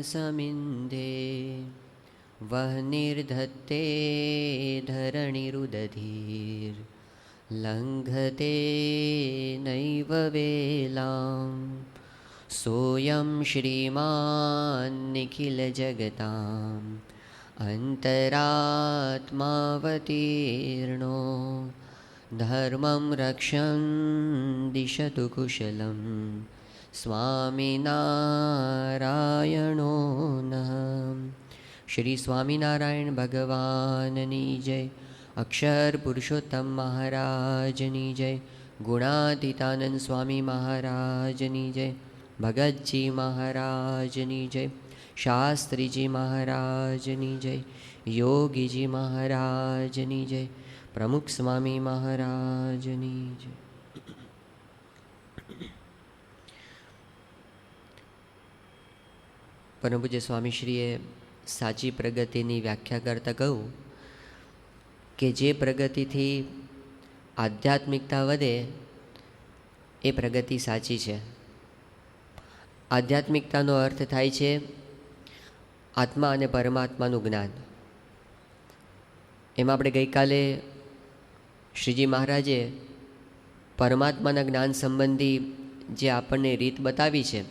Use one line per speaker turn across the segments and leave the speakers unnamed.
समिन्धे वह्निर्धत्ते धरणिरुदधीर्लङ्घते नैव वेलां सोऽयं श्रीमान् निखिलजगताम् अन्तरात्मावतीर्णो धर्मं रक्षन् दिशतु कुशलं स्वामिनारायणो नः। श्री स्वामिनारायण भगवाननी जय। अक्षर पुरुषोत्तम महाराजनी जय। गुणातीतानंद स्वामी महाराजनी जय। भगतजी महाराजनी जय। शास्त्रीजी महाराजनी जय। योगीजी महाराजनी जय। प्रमुख स्वामी महाराजनी जय। परम पूज्य स्वामीश्रीए साची प्रगतिनी व्याख्या करता कहूँ कि जे प्रगतिथी आध्यात्मिकता वधे ए प्रगति साची है। आध्यात्मिकतानो अर्थ थाय छे आत्मा अने परमात्मानुं ज्ञान। एमां आपणे गई काले श्रीजी महाराजे परमात्माना ज्ञान संबंधी जे आपणे रीत बतावी छे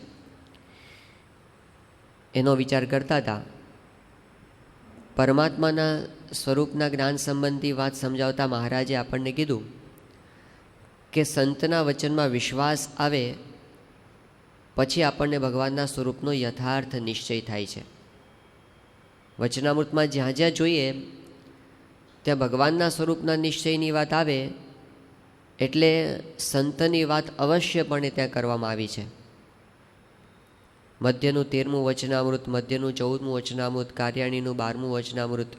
एनो विचार करता था। परमात्माना स्वरूपना ज्ञान संबंधी बात समझावता महाराजे आपने कीधुं कि संतना वचन में विश्वास आवे पछी आपने भगवानना स्वरूपनो यथार्थ निश्चय थाय छे। वचनामृत में ज्यां ज्यां जोईए त्या भगवानना स्वरूपना निश्चयनी वात आवे एटले संतनी वात अवश्यपणे त्यां करवामां आवी छे। मध्यनु 13मुं वचनामृत, मध्यनु 14मुं वचनामृत, कार्याणीनु 12मुं वचनामृत,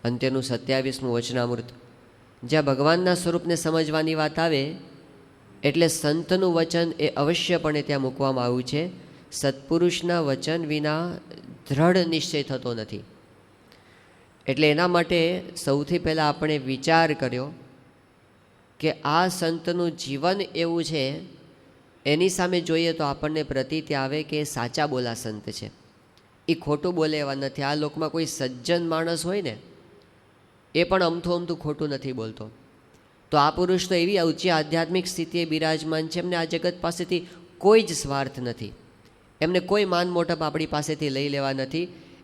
अंत्यनु 27मुं वचनामृत, ज्यां भगवानना स्वरूपने समजवानी वात आवे एटले संतनु वचन ए अवश्यपणे त्यां मूकवामां आव्युं छे। सत्पुरुषना वचन विना दृढ़ निश्चय थतो नथी। एटले एना माटे सौथी पहेला आपणे विचार कर्यो कि आ संतनु जीवन एवुं छे एनी सामे जोईए तो आपने प्रतीति आवे कि साचा बोला संत छे। ए खोटुं बोले एवा नथी। आ लोकमां कोई सज्जन माणस होय ने ए पण अमथुं अमथुं खोटुं नथी बोलतो। तो आ पुरुष तो एवी ऊंची आध्यात्मिक स्थितिए बिराजमान छे एमने आ जगत पासेथी कोई ज स्वार्थ नथी। एमने कोई मान मोटप आपणी पासेथी लई लेवा नथी।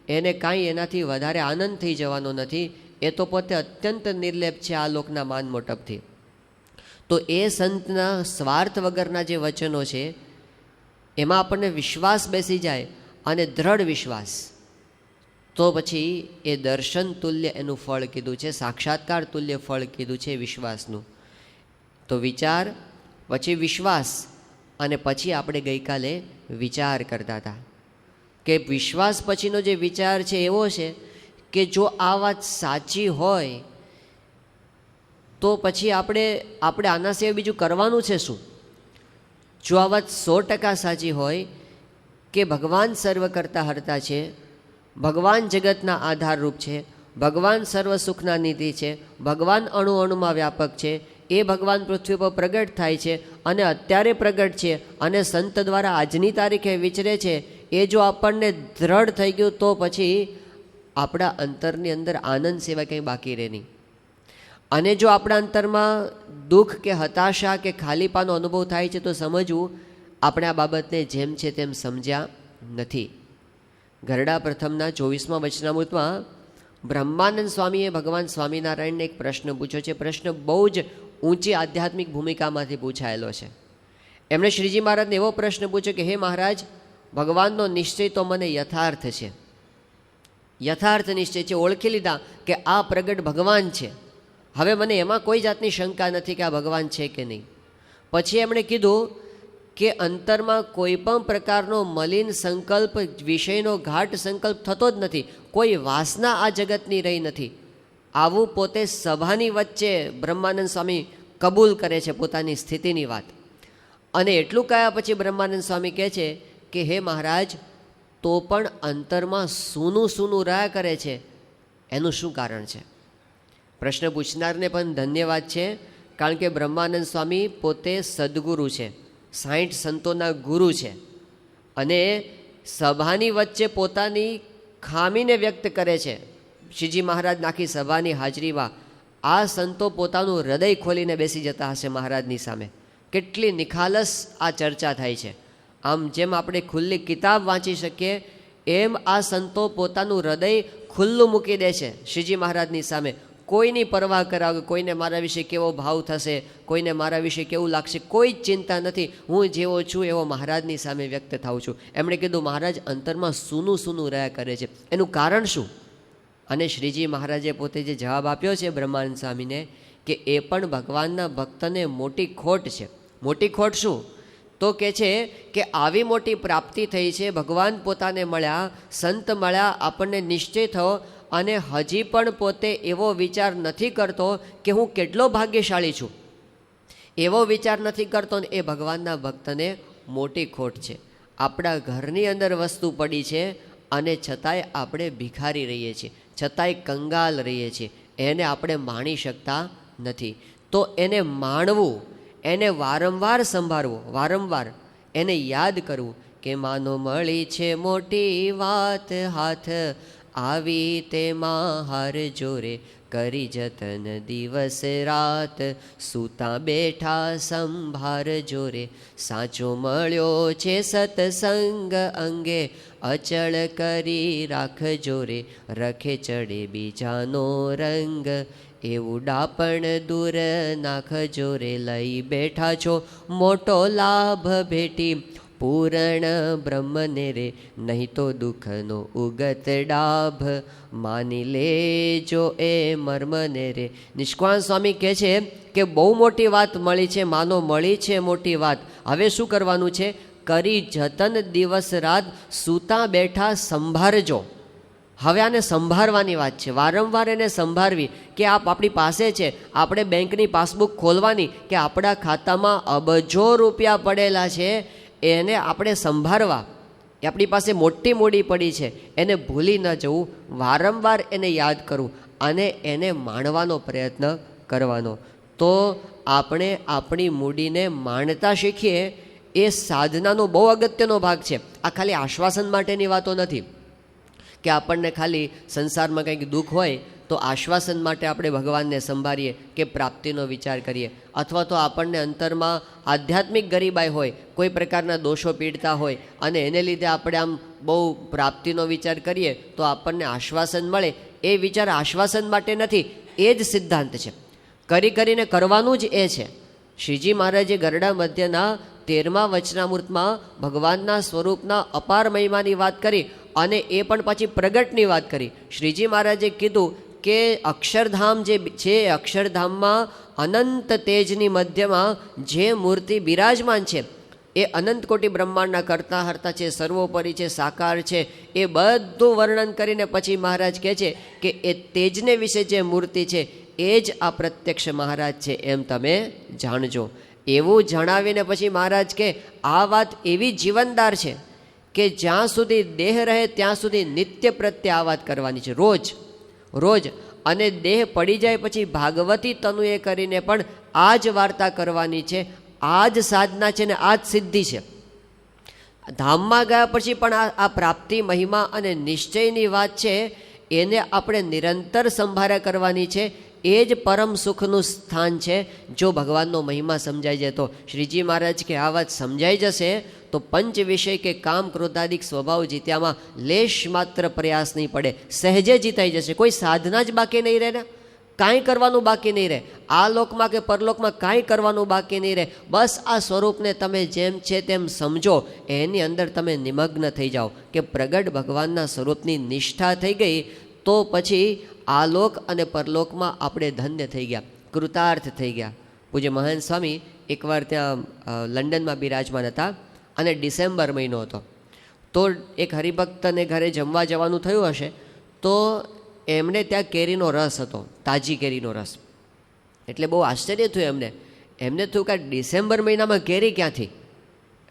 एने कांई एनाथी वधारे आनंद थई जवानो नथी। ए तो पोते अत्यंत निर्लेप छे आ लोकना मान मोटपथी। तो ए संतना स्वार्थ वगरना जे वचनो छे एमां आपणे विश्वास बेसी जाए अने दृढ़ विश्वास तो पछी ए दर्शन तुल्य एनुं फळ कीधुं छे, साक्षात्कार तुल्य फळ कीधुं छे विश्वासनुं। तो विचार पछी विश्वास अने पछी आपणे गई काले विचार करता था कि विश्वास पछीनो जे विचार छे एवो छे कि जो आ वात साची होय तो पछी आपणे आना सिवाय बीजुं करवानुं छे शुं। जो आ वात 100% साची होय कि भगवान सर्व करता हरता छे, भगवान जगतना आधार रूप छे, भगवान सर्व सुखना निधि छे, भगवान अणु अणुमां व्यापक छे, ए भगवान पृथ्वी पर प्रगट थाय छे अने अत्यारे प्रगट छे अने संत द्वारा आजनी तारीखे विचरे छे। ए जो आपणने दृढ़ थई गयुं तो पछी आपणा अंतरनी अंदर आनंद सिवाय कंई बाकी रहे नहीं। अने जो आपणा अंतरमां दुख के हताशा के खालीपानो अनुभव थाय छे तो समजवुं आपणे आ बाबतने जेम छे तेम समज्या नथी। गरडा प्रथमना 24मा वचनामृतमां ब्रह्मानंद स्वामीए भगवान स्वामीनारायणने एक प्रश्न पूछ्यो छे। प्रश्न बहु ज ऊंची आध्यात्मिक भूमिकामांथी पूछायेलो छे। एमणे श्रीजी महाराजने एवो प्रश्न पूछ्यो कि हे महाराज, भगवाननो निश्चय तो मने यथार्थ छे, यथार्थ निश्चय छे, ओळखी लीधा कि आ प्रगट भगवान छे। हवे मने एमां कोई जातनी शंका नथी कि आ भगवान छे कि नहीं। पछी एमणे कीधुं कि अंतरमां कोईपण प्रकारनो मलिन संकल्प, विषयनो घाट संकल्प थतो ज नथी। कोई वासना आ जगतनी रही नथी। आवुं पोते सभानी वच्चे ब्रह्मानंद स्वामी कबूल करे छे पोतानी स्थितिनी वात। अने एटલું कह्या पछी ब्रह्मानंद स्वामी कहे छे कि हे महाराज, तो पण अंतरमां सूનું सूનું રહ્યા કરે છે, એનું શું કારણ છે? प्रश्न पूछनारने पण धन्यवाद छे, कारण के ब्रह्मानंद स्वामी पोते सद्गुरु छे, 60 संतोना गुरु छे। अने સભાની વચ્ચે પોતાની ખામીને વ્યક્ત કરે છે. શ્રીજી મહારાજ આખી સભાની હાજરીમાં આ સંતો પોતાનું હૃદય ખોલીને બેસી જતા હશે મહારાજની સામે. કેટલી નિખાલસ આ ચર્ચા થાય છે. આમ જેમ આપણે ખુલ્લી કિતાબ વાંચી શકીએ એમ આ સંતો પોતાનું હૃદય ખુલ્લું મૂકી દે છે શ્રીજી મહારાજની સામે. કોઈની પરવા કરાવે, કોઈને મારા વિશે કેવો ભાવ થશે, કોઈને મારા વિશે કેવું લાગશે, કોઈ જ ચિંતા નથી. હું જેવો છું એવો મહારાજની સામે વ્યક્ત થાઉં છું. એમણે કીધું મહારાજ અંતરમાં સૂનું સૂનું રહ્યા કરે છે, એનું કારણ શું? અને શ્રીજી મહારાજે પોતે જે જવાબ આપ્યો છે બ્રહ્માનંદ સ્વામીને કે એ પણ ભગવાનના ભક્તને મોટી ખોટ છે. મોટી ખોટ શું? તો કહે છે કે આવી મોટી પ્રાપ્તિ થઈ છે, ભગવાન પોતાને મળ્યા, સંત મળ્યા, આપણને નિશ્ચય થયો અને હજી પણ પોતે એવો વિચાર નથી કરતો કે હું કેટલો ભાગ્યશાળી છું. એવો વિચાર નથી કરતો ને એ ભગવાનના ભક્તને મોટી ખોટ છે. આપણા ઘરની અંદર વસ્તુ પડી છે અને છતાંય આપણે ભિખારી રહીએ છીએ, છતાંય કંગાલ રહીએ છીએ, એને આપણે માણી શકતા નથી. તો એને માણવું, એને વારંવાર સંભાળવું, વારંવાર એને યાદ કરવું કે માનો મળી છે મોટી વાત હાથ, આવી તેમાં હાર જોરે, કરી જતન દિવસ રાત, સૂતા બેઠા સંભાર જોરે, સાચો મળ્યો છે સત્સંગ અંગે, અચળ કરી રાખ જોરે, રખે ચડે બીજાનો રંગ, એવું ડાપણ દૂર નાખ જોરે, લઈ બેઠા છો મોટો લાભ ભેટી, પૂરણ બ્રહ્મને રે, નહીં તો દુઃખનો ઉગત ડાભ, માની લેજો એ મર્મને રે. નિષ્કાળ સ્વામી કહે છે કે બહુ મોટી વાત મળી છે, માનો મળી છે મોટી વાત. હવે શું કરવાનું છે? કરી જતન દિવસ રાત, સૂતા બેઠા સંભાળજો. હવે આને સંભાળવાની વાત છે, વારંવાર એને સંભાળવી કે આપણી પાસે છે, આપણે બેંકની પાસબુક ખોલવાની કે આપણા ખાતામાં અબજો રૂપિયા પડેલા છે, એને આપણે સંભાળવા. એ આપણી પાસે મોટી મૂડી પડી છે, એને ભૂલી ન જવું, વારંવાર એને યાદ કરવું અને એને માણવાનો પ્રયત્ન કરવાનો. તો આપણે આપણી મૂડીને માણતા શીખીએ. એ સાધનાનો બહુ અગત્યનો ભાગ છે. આ ખાલી આશ્વાસન માટેની વાતો નથી કે આપણને ખાલી સંસારમાં કંઈક દુઃખ હોય તો આશ્વાસન માટે આપણે ભગવાનને સંભાળીએ કે પ્રાપ્તિનો વિચાર કરીએ, અથવા તો આપણને અંતરમાં આધ્યાત્મિક ગરીબાઈ હોય, કોઈ પ્રકારના દોષો પીડતા હોય અને એને લીધે આપણે આમ બહુ પ્રાપ્તિનો વિચાર કરીએ તો આપણને આશ્વાસન મળે. એ વિચાર આશ્વાસન માટે નથી, એ જ સિદ્ધાંત છે. કરીને કરવાનું જ એ છે. શ્રીજી મહારાજે ગરડા મધ્યના 13મા વચનામૃતમાં ભગવાનના સ્વરૂપના અપાર મહિમાની વાત કરી અને એ પણ પાછી પ્રગટની વાત કરી. શ્રીજી મહારાજે કીધું કે અક્ષરધામ જે છે, અક્ષરધામમાં અનંત તેજની મધ્યમાં જે મૂર્તિ બિરાજમાન છે એ અનંત કોટી બ્રહ્માંડના કરતા હરતા છે, સર્વોપરી છે, સાકાર છે. એ બધું વર્ણન કરીને પછી મહારાજ કહે છે કે એ તેજને વિશે જે મૂર્તિ છે એ જ આ પ્રત્યક્ષ મહારાજ છે, એમ તમે જાણજો. એવું જણાવીને પછી મહારાજ કે આ વાત એવી જીવનદાર છે કે જ્યાં સુધી દેહ રહે ત્યાં સુધી નિત્ય પ્રત્યે આ વાત કરવાની છે, રોજ રોજ. અને દેહ પડી જાય પછી ભાગવતી તનુએ કરીને પણ આ જ વાર્તા કરવાની છે. આ જ સાધના છે ને આ જ સિદ્ધિ છે. ધામમાં ગયા પછી પણ આ પ્રાપ્તિ મહિમા અને નિશ્ચયની વાત છે, એને આપણે નિરંતર સંભાળ્યા કરવાની છે. એ જ પરમ સુખનું સ્થાન છે. જો ભગવાનનો મહિમા સમજાઈ જાય તો શ્રીજી મહારાજ કે આ વાત સમજાઈ જશે તો પંચ વિષય કે કામ ક્રોધાદિક સ્વભાવ જીત્યામાં લેશ માત્ર પ્રયાસ નહીં પડે, સહેજે જીતાઈ જશે. કોઈ સાધના જ બાકી નહીં રહે ને, કાંઈ કરવાનું બાકી નહીં રહે. આ લોકમાં કે પરલોકમાં કાંઈ કરવાનું બાકી નહીં રહે. બસ આ સ્વરૂપને તમે જેમ છે તેમ સમજો, એની અંદર તમે નિમગ્ન થઈ જાઓ કે પ્રગટ ભગવાનના સ્વરૂપની નિષ્ઠા થઈ ગઈ તો પછી આ લોક અને પરલોકમાં આપણે ધન્ય થઈ ગયા, કૃતાર્થ થઈ ગયા. પૂજ્ય મહાન સ્વામી એકવાર ત્યાં લંડનમાં બિરાજમાન હતા અને ડિસેમ્બર મહિનો હતો. તો એક હરિભક્તને ઘરે જમવા જવાનું થયું હશે તો એમને ત્યાં કેરીનો રસ હતો, તાજી કેરીનો રસ. એટલે બહુ આશ્ચર્ય થયું એમને થયું કે ડિસેમ્બર મહિનામાં કેરી ક્યાંથી?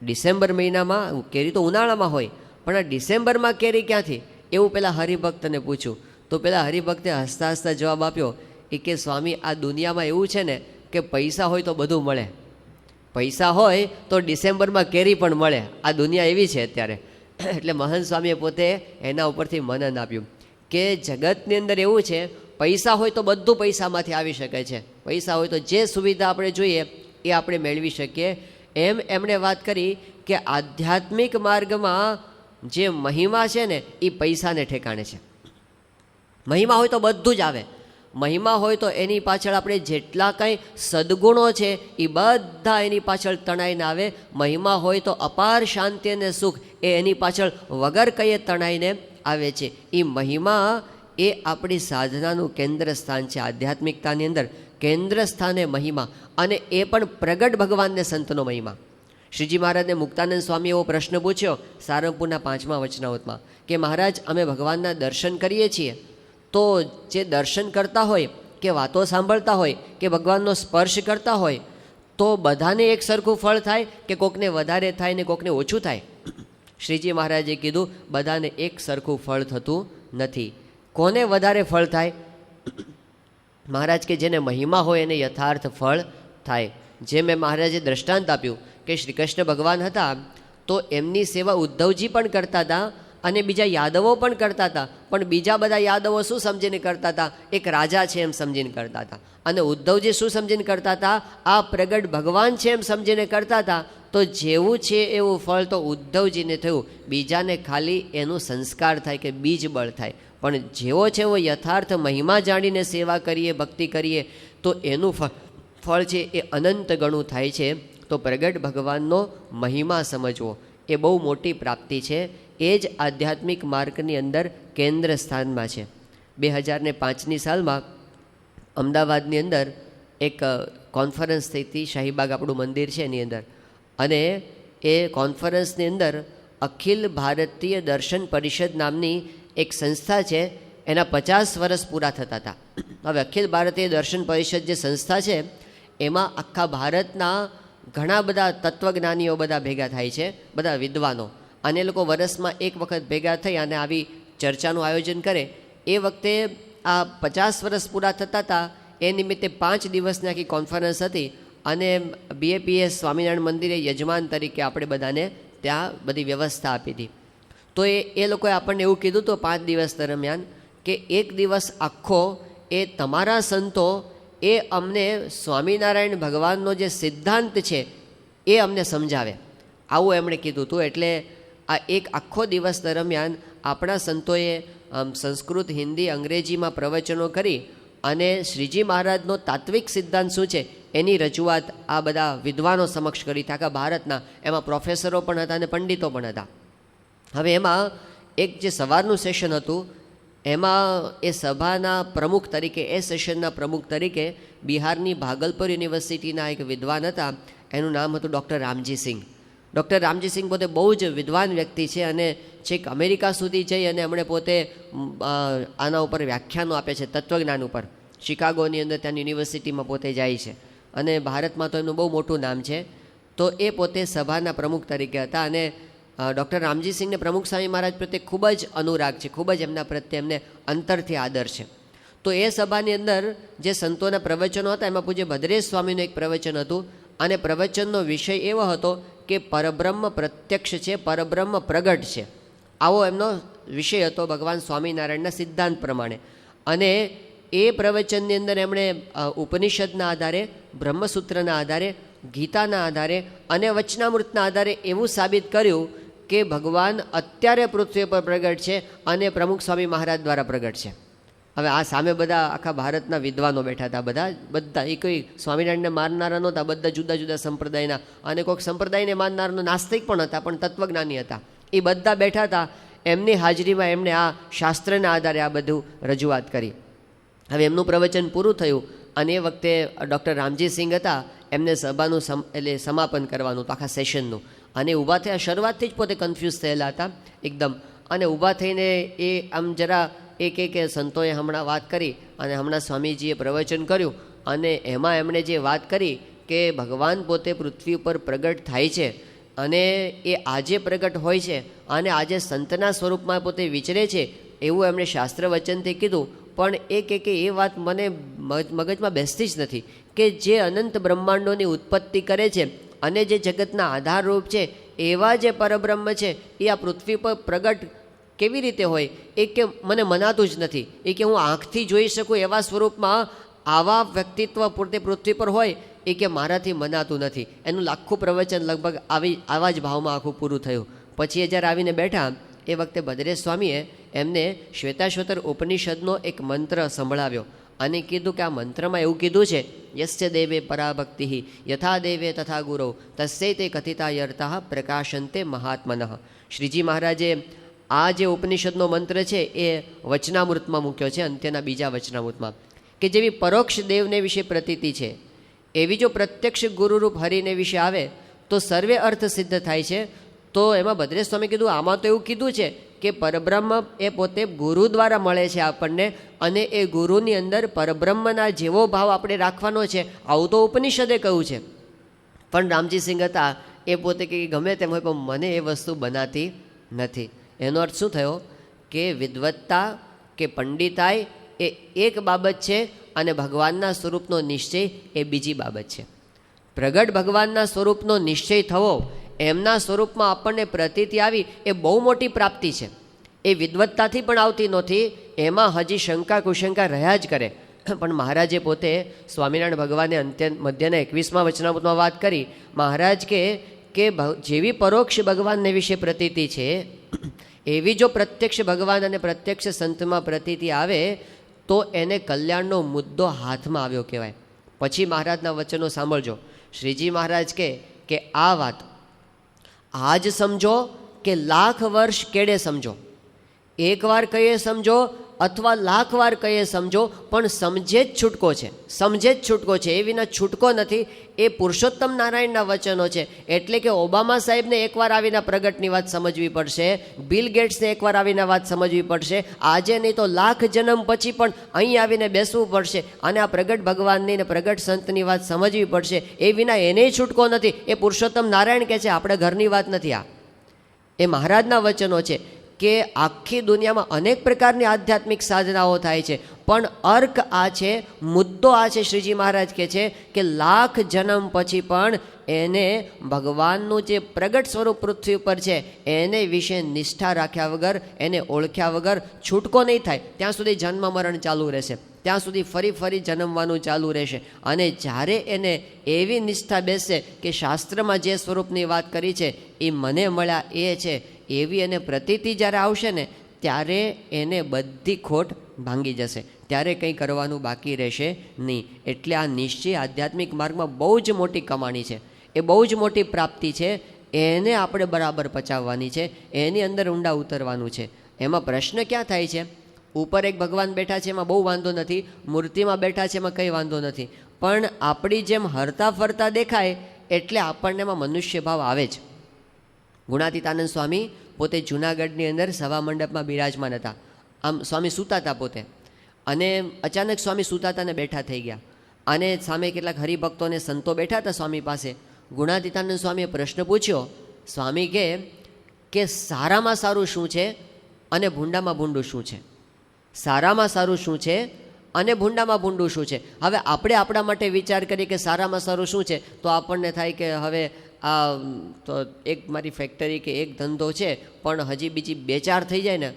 ડિસેમ્બર મહિનામાં કેરી તો ઉનાળામાં હોય, પણ આ ડિસેમ્બરમાં કેરી ક્યાંથી? એવું પેલા હરિભક્તને પૂછ્યું. તો પેલા હરિભક્તે હસતા હસતા જવાબ આપ્યો એ કે સ્વામી, આ દુનિયામાં એવું છે ને કે પૈસા હોય તો બધું મળે, પૈસા હોય તો ડિસેમ્બરમાં કેરી પણ મળે. આ દુનિયા એવી છે અત્યારે. એટલે મહંત સ્વામીએ પોતે એના ઉપરથી મનન આપ્યું કે જગતની અંદર એવું છે, પૈસા હોય તો બધું પૈસામાંથી આવી શકે છે, પૈસા હોય તો જે સુવિધા આપણે જોઈએ એ આપણે મેળવી શકીએ. એમ એમણે વાત કરી કે આધ્યાત્મિક માર્ગમાં જે મહિમા છે ને એ પૈસાને ઠેકાણે છે. મહિમા હોય તો બધું જ આવે, મહિમા હોય તો એની પાછળ આપણે જેટલા કંઈ સદગુણો છે એ બધા એની પાછળ તણાઈને આવે. મહિમા હોય તો અપાર શાંતિ અને સુખ એ એની પાછળ વગર કહીએ તણાઈને આવે છે. એ મહિમા એ આપણી સાધનાનું કેન્દ્ર સ્થાન છે. આધ્યાત્મિકતાની અંદર કેન્દ્ર સ્થાને મહિમા, અને એ પણ પ્રગટ ભગવાનને સંતનો મહિમા. શ્રીજી મહારાજને મુક્તાનંદ સ્વામી એવો પ્રશ્ન પૂછ્યો સારંગપુરના 5મા વચનાવતમાં કે મહારાજ, અમે ભગવાનના દર્શન કરીએ છીએ તો જે દર્શન કરતા હોય કે વાતો સાંભળતા હોય કે ભગવાનનો સ્પર્શ કરતા હોય તો બધાને એક સરખું ફળ થાય કે કોકને વધારે થાય ને કોકને ઓછું થાય? શ્રીજી મહારાજે કીધું બધાને એક સરખું ફળ થતું નથી. કોને વધારે ફળ થાય? મહારાજ કે જેને મહિમા હોય એને યથાર્થ ફળ થાય. જે મેં મહારાજે દ્રષ્ટાંત આપ્યું કે શ્રી કૃષ્ણ ભગવાન હતા તો એમની સેવા ઉદ્ધવજી પણ કરતા હતા અને બીજા યાદવો પણ કરતા હતા, પણ બીજા બધા યાદવો શું સમજીને કરતા હતા? એક રાજા છે એમ સમજીને કરતા હતા. અને ઉદ્ધવજી શું સમજીને કરતા હતા? આ પ્રગટ ભગવાન છે એમ સમજીને કરતા હતા. તો જેવું છે એવું ફળ તો ઉદ્ધવજીને થયું, બીજાને ખાલી એનું સંસ્કાર થાય કે બીજ બળ થાય. પણ જેવો છે એવો યથાર્થ મહિમા જાણીને સેવા કરીએ, ભક્તિ કરીએ તો એનું ફળ છે એ અનંત ગણું થાય છે. તો પ્રગટ ભગવાનનો મહિમા સમજવો એ બહુ મોટી પ્રાપ્તિ છે. એ જ આધ્યાત્મિક માર્ગની અંદર કેન્દ્ર સ્થાનમાં છે. 2005ની સાલમાં અમદાવાદની અંદર એક કોન્ફરન્સ થઈ હતી, શાહીબાગ આપણું મંદિર છે એની અંદર, અને એ કોન્ફરન્સની અંદર અખિલ ભારતીય દર્શન પરિષદ નામની એક સંસ્થા છે, એના 50 વર્ષ પૂરા થતા હતા. હવે અખિલ ભારતીય દર્શન પરિષદ જે સંસ્થા છે એમાં આખા ભારતના ઘણા બધા તત્વજ્ઞાનીઓ બધા ભેગા થાય છે, બધા વિદ્વાનો, અને એ લોકો વર્ષમાં એક વખત ભેગા થઈ અને આવી ચર્ચાનું આયોજન કરે. એ વખતે આ 50 વર્ષ પૂરા થતા હતા એ નિમિત્તે 5 દિવસની આખી કોન્ફરન્સ હતી, અને BAPS સ્વામિનારાયણ મંદિરે યજમાન તરીકે આપણે બધાને ત્યાં બધી વ્યવસ્થા આપી હતી. તો એ લોકોએ આપણને એવું કીધું તો 5 દિવસ દરમિયાન કે એક દિવસ આખો એ તમારા સંતો એ અમને સ્વામિનારાયણ ભગવાનનો જે સિદ્ધાંત છે એ અમને સમજાવે, આવું એમણે કીધું હતું. એટલે આ એક આખો દિવસ દરમિયાન આપણા સંતોએ સંસ્કૃત, હિન્દી, અંગ્રેજીમાં પ્રવચનો કરી અને શ્રીજી મહારાજનો તાત્વિક સિદ્ધાંત શું છે એની રજૂઆત આ બધા વિદ્વાનો સમક્ષ કરી આખા ભારતના. એમાં પ્રોફેસરો પણ હતા અને પંડિતો પણ હતા. હવે એમાં એક જે સવારનું સેશન હતું એમાં એ સભાના પ્રમુખ તરીકે, એ સેશનના પ્રમુખ તરીકે બિહારની ભાગલપુર યુનિવર્સિટીના એક વિદ્વાન હતા, એનું નામ હતું ડૉક્ટર રામજી સિંહ. ડૉક્ટર રામજી સિંહ પોતે બહુ જ વિદ્વાન વ્યક્તિ છે અને છેક અમેરિકા સુધી જઈ અને એમણે પોતે આના ઉપર વ્યાખ્યાનો આપે છે, તત્વજ્ઞાન ઉપર. શિકાગોની અંદર ત્યાં યુનિવર્સિટીમાં પોતે જાય છે અને ભારતમાં તો એમનું બહુ મોટું નામ છે. તો એ પોતે સભાના પ્રમુખ તરીકે હતા અને ડૉક્ટર રામજી સિંહને પ્રમુખ સ્વામી મહારાજ પ્રત્યે ખૂબ જ અનુરાગ છે, ખૂબ જ એમના પ્રત્યે એમને અંતરથી આદર છે. તો એ સભાની અંદર જે સંતોના પ્રવચનો હતા એમાં પૂજ્ય ભદ્રેશ સ્વામીનું એક પ્રવચન હતું, અને પ્રવચનનો વિષય એવો હતો કે પરબ્રહ્મ પ્રત્યક્ષ છે, પરબ્રહ્મ પ્રગટ છે, આવો એમનો વિષય હતો ભગવાન સ્વામિનારાયણના સિદ્ધાંત પ્રમાણે. અને એ પ્રવચનની અંદર એમણે ઉપનિષદના આધારે, બ્રહ્મસૂત્રના આધારે, ગીતાના આધારે અને વચનામૃતના આધારે એવું સાબિત કર્યું કે ભગવાન અત્યારે પૃથ્વી પર પ્રગટ છે અને પ્રમુખ સ્વામી મહારાજ દ્વારા પ્રગટ છે. હવે આ સામે બધા આખા ભારતના વિદ્વાનો બેઠા હતા, બધા એ કોઈ સ્વામિનારાયણને માનનારા નહોતા, બધા જુદા જુદા સંપ્રદાયના, અને કોઈક સંપ્રદાયને માનનારનો નાસ્તિક પણ હતા, પણ તત્વજ્ઞાની હતા. એ બધા બેઠા હતા. એમની હાજરીમાં એમણે આ શાસ્ત્રના આધારે આ બધું રજૂઆત કરી. હવે એમનું પ્રવચન પૂરું થયું અને એ વખતે ડૉક્ટર રામજી સિંહ હતા, એમને સભાનું એટલે સમાપન કરવાનું હતું આખા સેશનનું. અને ઊભા થયા, શરૂઆતથી જ પોતે કન્ફ્યુઝ થયેલા હતા એકદમ, અને ઊભા થઈને એ આમ જરા કે સંતોએ હમણાં વાત કરી અને હમણાં સ્વામીજીએ પ્રવચન કર્યું, અને એમાં એમણે જે વાત કરી કે ભગવાન પોતે પૃથ્વી ઉપર પ્રગટ થાય છે અને એ આજે પ્રગટ હોય છે અને આજે સંતના સ્વરૂપમાં પોતે વિચરે છે, એવું એમણે શાસ્ત્ર વચનથી કીધું. પણ એ એ વાત મને મગજમાં બેસતી જ નથી કે જે અનંત બ્રહ્માંડોની ઉત્પત્તિ કરે છે અને જે જગતના આધારરૂપ છે એવા જે પરબ્રહ્મ છે એ આ પૃથ્વી પર પ્રગટ કેવી રીતે હોય? એ કે મને મનાતું જ નથી. એ કે હું આંખથી જોઈ શકું એવા સ્વરૂપમાં આવા વ્યક્તિત્વ પૂરતે પૃથ્વી પર હોય એ કે મારાથી મનાતું નથી. એનું લાખું પ્રવચન લગભગ આવા જ ભાવમાં આખું પૂરું થયું. પછી એ જ્યારે આવીને બેઠા એ વખતે ભદ્રેશ સ્વામીએ એમને શ્વેતાશ્વતર ઉપનિષદનો એક મંત્ર સંભળાવ્યો અને કીધું કે આ મંત્રમાં એવું કીધું છે, યસ્ય દેવે પરાભક્તિ યથા દેવે તથા ગુરુ તસ્ય તે કથિતા યર્તા પ્રકાશંતે મહાત્મનઃ. શ્રીજી મહારાજે આ જે ઉપનિષદનો મંત્ર છે એ વચનામૃતમાં મૂક્યો છે, અંત્યના બીજા વચનામૃતમાં, કે જેવી પરોક્ષ દેવને વિશે પ્રતીતિ છે એવી જો પ્રત્યક્ષ ગુરુરૂપ હરિને વિશે આવે તો સર્વે અર્થ સિદ્ધ થાય છે. તો એમાં ભદ્રેશ સ્વામી કીધું આમાં તો એવું કીધું છે કે પરબ્રહ્મ એ પોતે ગુરુ દ્વારા મળે છે આપણને, અને એ ગુરુની અંદર પરબ્રહ્મના જેવો ભાવ આપણે રાખવાનો છે, આવું તો ઉપનિષદે કહ્યું છે. પણ રામજીસિંહ હતા એ પોતે કે ગમે તેમ હોય પણ મને એ વસ્તુ બનાતી નથી. એનો અર્થ શું થયો કે વિદ્વત્તા કે પંડિતાઈ એ એક બાબત છે અને ભગવાનના સ્વરૂપનો નિશ્ચય એ બીજી બાબત છે. પ્રગટ ભગવાનના સ્વરૂપનો નિશ્ચય થવો, એમના સ્વરૂપમાં આપણને પ્રતીતિ આવી એ બહુ મોટી પ્રાપ્તિ છે. એ વિદ્વત્તાથી પણ આવતી નથી, એમાં હજી શંકા કુશંકા રહ્યા જ કરે. પણ મહારાજે પોતે સ્વામિનારાયણ ભગવાને મધ્યના 21મા વચનામૃતમાં વાત કરી. મહારાજ કે જેવી પરોક્ષ ભગવાનને વિશે પ્રતીતિ છે એવી જો પ્રત્યક્ષ ભગવાન અને પ્રત્યક્ષ સંતમાં પ્રતીતિ આવે તો એને કલ્યાણનો મુદ્દો હાથમાં આવ્યો કહેવાય. પછી મહારાજના વચનો સાંભળજો. શ્રીજી મહારાજ કે આ વાત આજ સમજો કે લાખ વર્ષ કેડે સમજો, એકવાર કહીએ સમજો અથવા લાખ વાર કહીએ સમજો, પણ સમજે જ છૂટકો છે, સમજે જ છૂટકો છે. એ વિના છૂટકો નથી. એ પુરુષોત્તમ નારાયણના વચનો છે. એટલે કે ઓબામા સાહેબને એકવાર આવીને પ્રગટની વાત સમજવી પડશે, બિલ ગેટ્સને એકવાર આવીને વાત સમજવી પડશે, આજે નહીં તો લાખ જન્મ પછી પણ અહીં આવીને બેસવું પડશે અને આ પ્રગટ ભગવાનની ને પ્રગટ સંતની વાત સમજવી પડશે. એ વિના એને છૂટકો નથી. એ પુરુષોત્તમ નારાયણ કહે છે, આપણે ઘરની વાત નથી. આ એ મહારાજના વચનો છે કે આખી દુનિયામાં અનેક પ્રકારની આધ્યાત્મિક સાધનાઓ થાય છે, પણ અર્ક આ છે, મુદ્દો આ છે. શ્રીજી મહારાજ કહે છે કે લાખ જન્મ પછી પણ એને ભગવાનનું જે પ્રગટ સ્વરૂપ પૃથ્વી ઉપર છે એને વિશે નિષ્ઠા રાખ્યા વગર, એને ઓળખ્યા વગર છૂટકો નહીં થાય. ત્યાં સુધી જન્મ મરણ ચાલુ રહેશે, ત્યાં સુધી ફરી જન્મવાનું ચાલુ રહેશે. અને જ્યારે એને એવી નિષ્ઠા બેસશે કે શાસ્ત્રમાં જે સ્વરૂપની વાત કરી છે એ મને મળ્યા એ છે, એવી એને પ્રતીતિ જ્યારે આવશે ને ત્યારે એને બધી ખોટ ભાંગી જશે, ત્યારે કંઈ કરવાનું બાકી રહેશે નહીં. એટલે આ નિશ્ચય આધ્યાત્મિક માર્ગમાં બહુ જ મોટી કમાણી છે, એ બહુ જ મોટી પ્રાપ્તિ છે. એને આપણે બરાબર પચાવવાની છે, એની અંદર ઊંડા ઉતરવાનું છે. એમાં પ્રશ્ન ક્યાં થાય છે? ઉપર એક ભગવાન બેઠા છે એમાં બહુ વાંધો નથી, મૂર્તિમાં બેઠા છે એમાં કંઈ વાંધો નથી, પણ આપણી જેમ હરતા ફરતા દેખાય એટલે આપણને એમાં મનુષ્ય ભાવ આવે જ. ગુણાતીતાનંદ સ્વામી પોતે જૂનાગઢની અંદર સભા મંડપમાં બિરાજમાન હતા. આમ સ્વામી સૂતા હતા પોતે, અને અચાનક સ્વામી સૂતા હતા ને બેઠા થઈ ગયા. અને સામે કેટલાક હરિભક્તોને સંતો બેઠા હતા સ્વામી પાસે. ગુણાતીતાનંદ સ્વામીએ પ્રશ્ન પૂછ્યો. સ્વામી કે સારામાં સારું શું છે અને ભૂંડામાં ભૂંડું શું છે? સારામાં સારું શું છે અને ભૂંડામાં ભૂંડું શું છે? હવે આપણે આપણા માટે વિચાર કરીએ કે સારામાં સારું શું છે, તો આપણને થાય કે હવે આ તો એક મારી ફેક્ટરી કે એક ધંધો છે પણ હજી બીજી 2-4 થઈ જાય ને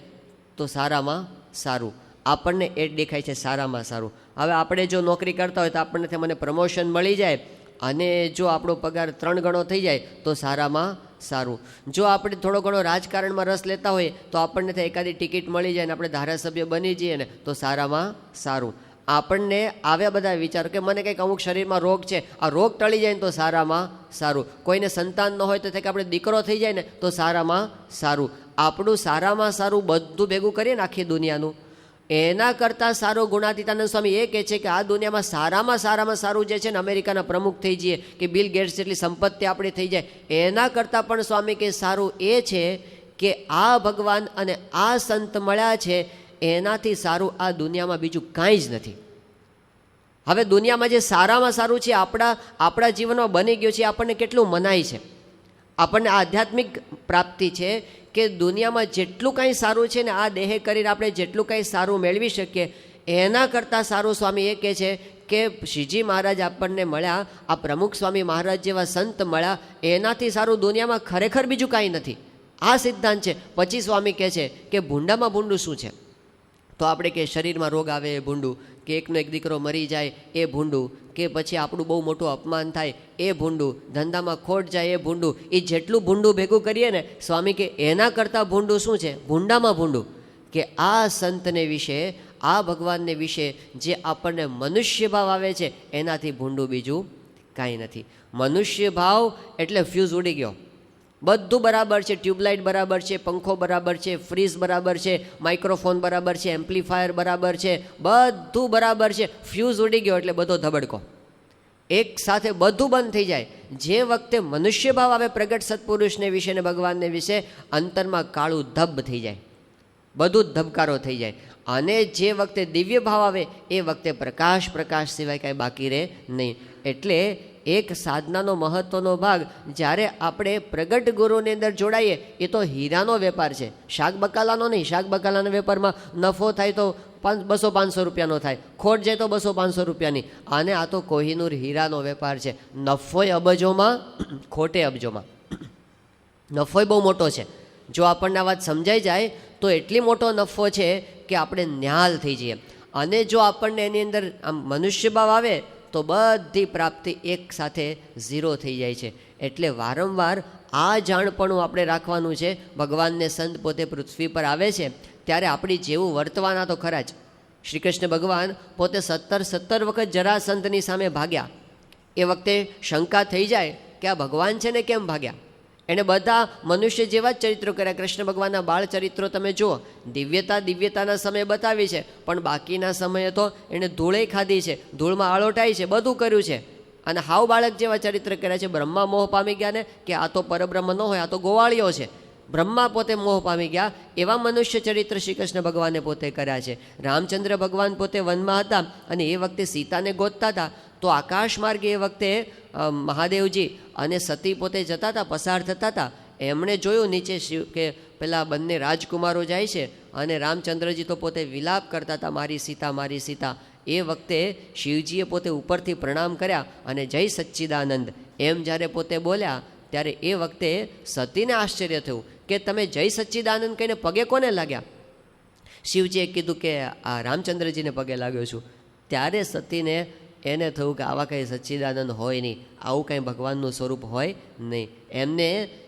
તો સારામાં સારું. આપણને એ દેખાય છે સારામાં સારું. હવે આપણે જો નોકરી કરતા હોય તો આપણને મને પ્રમોશન મળી જાય અને જો આપણો પગાર 3 ગણો થઈ જાય તો સારામાં સારું. જો આપણે થોડો ઘણો રાજકારણમાં રસ લેતા હોઈએ તો આપણને એકાદી ટિકિટ મળી જાય ને આપણે ધારાસભ્ય બની જઈએ ને તો સારામાં સારું. આપણને આવ્યા બધા વિચારો કે મને કંઈક અમુક શરીરમાં રોગ છે, આ રોગ ટળી જાય ને તો સારામાં સારું. કોઈને સંતાન ન હોય તો થાય કે આપણે દીકરો થઈ જાય ને તો સારામાં સારું. આપણું સારામાં સારું બધું ભેગું કરીએ ને આખી દુનિયાનું, એના કરતાં સારો ગુણાતીતાનંદ સ્વામી એ કહે છે કે આ દુનિયામાં સારામાં સારું જે છે ને અમેરિકાના પ્રમુખ થઈ જઈએ કે બિલ ગેટ્સ જેટલી સંપત્તિ આપણી થઈ જાય, એના કરતાં પણ સ્વામી કે સારું એ છે કે આ ભગવાન અને આ સંત મળ્યા છે, એનાથી સારું આ દુનિયામાં બીજું કાંઈ જ નથી. હવે દુનિયામાં જે સારામાં સારું છે આપણા જીવનમાં બની ગયું છે, આપણને કેટલું મનાય છે. આપણને આધ્યાત્મિક પ્રાપ્તિ છે કે દુનિયામાં જેટલું કાંઈ સારું છે ને આ દેહ કરીને આપણે જેટલું કાંઈ સારું મેળવી શકીએ એના કરતાં સારું સ્વામી એ કહે છે કે શ્રીજી મહારાજ આપણને મળ્યા, આ પ્રમુખ સ્વામી મહારાજ જેવા સંત મળ્યા, એનાથી સારું દુનિયામાં ખરેખર બીજું કાંઈ નથી. આ સિદ્ધાંત છે. પછી સ્વામી કહે છે કે ભૂંડામાં ભૂંડું શું છે? તો આપણે કે શરીરમાં રોગ આવે એ ભૂંડું, કે એકનો એક દીકરો મરી જાય એ ભૂંડું, કે પછી આપણું બહુ મોટું અપમાન થાય એ ભૂંડું, ધંધામાં ખોટ જાય એ ભૂંડું. એ જેટલું ભૂંડું ભેગું કરીએ ને સ્વામી કે એના કરતાં ભૂંડું શું છે? ભૂંડામાં ભૂંડું. કે આ સંતને વિશે, આ ભગવાનને વિશે જે આપણને મનુષ્ય ભાવ આવે છે એનાથી ભૂંડું બીજું કાંઈ નથી. મનુષ્ય ભાવ એટલે ફ્યુઝ ઉડી ગયો, બધું બરાબર છે, ટ્યુબલાઇટ બરાબર છે, પંખો બરાબર છે, ફ્રીજ બરાબર છે, માઇક્રોફોન બરાબર છે, એમ્પ્લીફાયર બરાબર છે, બધું બરાબર છે. ફ્યુઝ ઉડી ગયો એટલે બધો ધબડકો, એક સાથે બધું બંધ થઈ જાય. જે વખતે મનુષ્ય ભાવ આવે પ્રગટ સત્પુરુષને વિશે ને ભગવાનને વિશે, અંતરમાં કાળું ધબ થઈ જાય, બધું જ ધબકારો થઈ જાય. અને જે વખતે દિવ્ય ભાવ આવે એ વખતે પ્રકાશ, પ્રકાશ સિવાય કાંઈ બાકી રહે નહીં. એટલે એક સાધનાનો મહત્વનો ભાગ, જ્યારે આપણે પ્રગટ ગુરુની અંદર જોડાઈએ, એ તો હીરાનો વેપાર છે, શાક બકાલાનો નહીં. શાક બકાલાના વેપારમાં નફો થાય તો 200-500 રૂપિયાનો થાય, ખોટ જાય તો 200-500 રૂપિયાની. અને આ તો કોહિનૂર હીરાનો વેપાર છે. નફોય અબજોમાં, ખોટે અબજોમાં. નફોય બહુ મોટો છે. જો આપણને આ વાત સમજાઈ જાય તો એટલી મોટો નફો છે કે આપણે ન્યાલ થઈ જઈએ. અને જો આપણને એની અંદર આમ મનુષ્ય ભાવ આવે તો બધી પ્રાપ્તિ એક સાથે ઝીરો થઈ જાય છે. એટલે વારંવાર આ જાણપણું આપણે રાખવાનું છે. ભગવાનને સંત પોતે પૃથ્વી પર આવે છે ત્યારે આપણી જેવું વર્તવાના તો ખરા જ. શ્રી કૃષ્ણ ભગવાન પોતે 17 વખત જરાસંધની સામે ભાગ્યા. એ વખતે શંકા થઈ જાય કે આ ભગવાન છે ને કેમ ભાગ્યા? એણે બધા મનુષ્ય જેવા જ ચરિત્રો કર્યા. કૃષ્ણ ભગવાનના બાળ ચરિત્રો તમે જુઓ, દિવ્યતાના સમયે બતાવી છે, પણ બાકીના સમયે તો એણે ધૂળે ખાધી છે, ધૂળમાં આળોટાઈ છે, બધું કર્યું છે. અને હાવ બાળક જેવા ચરિત્ર કર્યા છે. બ્રહ્મા મોહ પામી ગયા ને કે આ તો પરબ્રહ્મ ન હોય, આ તો ગોવાળીઓ છે. બ્રહ્મા પોતે મોહ પામી ગયા, એવા મનુષ્ય ચરિત્ર શ્રી કૃષ્ણ ભગવાને પોતે કર્યા છે. રામચંદ્ર ભગવાન પોતે વનમાં હતા અને એ વખતે સીતાને ગોતતા હતા. તો આકાશ માર્ગે એ વખતે મહાદેવજી અને સતી પોતે જતા હતા, પસાર થતા હતા. એમણે જોયું નીચે શિવ કે પેલા બંને રાજકુમારો જાય છે અને રામચંદ્રજી તો પોતે વિલાપ કરતા હતા, મારી સીતા, મારી સીતા. એ વખતે શિવજીએ પોતે ઉપરથી પ્રણામ કર્યા અને જય સચ્ચિદાનંદ એમ જ્યારે પોતે બોલ્યા, ત્યારે એ વખતે સતીને આશ્ચર્ય થયું કે તમે જય સચ્ચિદાનંદ કહીને પગે કોને લાગ્યા? શિવજીએ કીધું કે આ રામચંદ્રજીને પગે લાગ્યો છું. ત્યારે સતીને એને થયું કે આવા કંઈ સચ્ચિદાનંદ હોય નહીં, આવું કંઈ ભગવાનનું સ્વરૂપ હોય નહીં.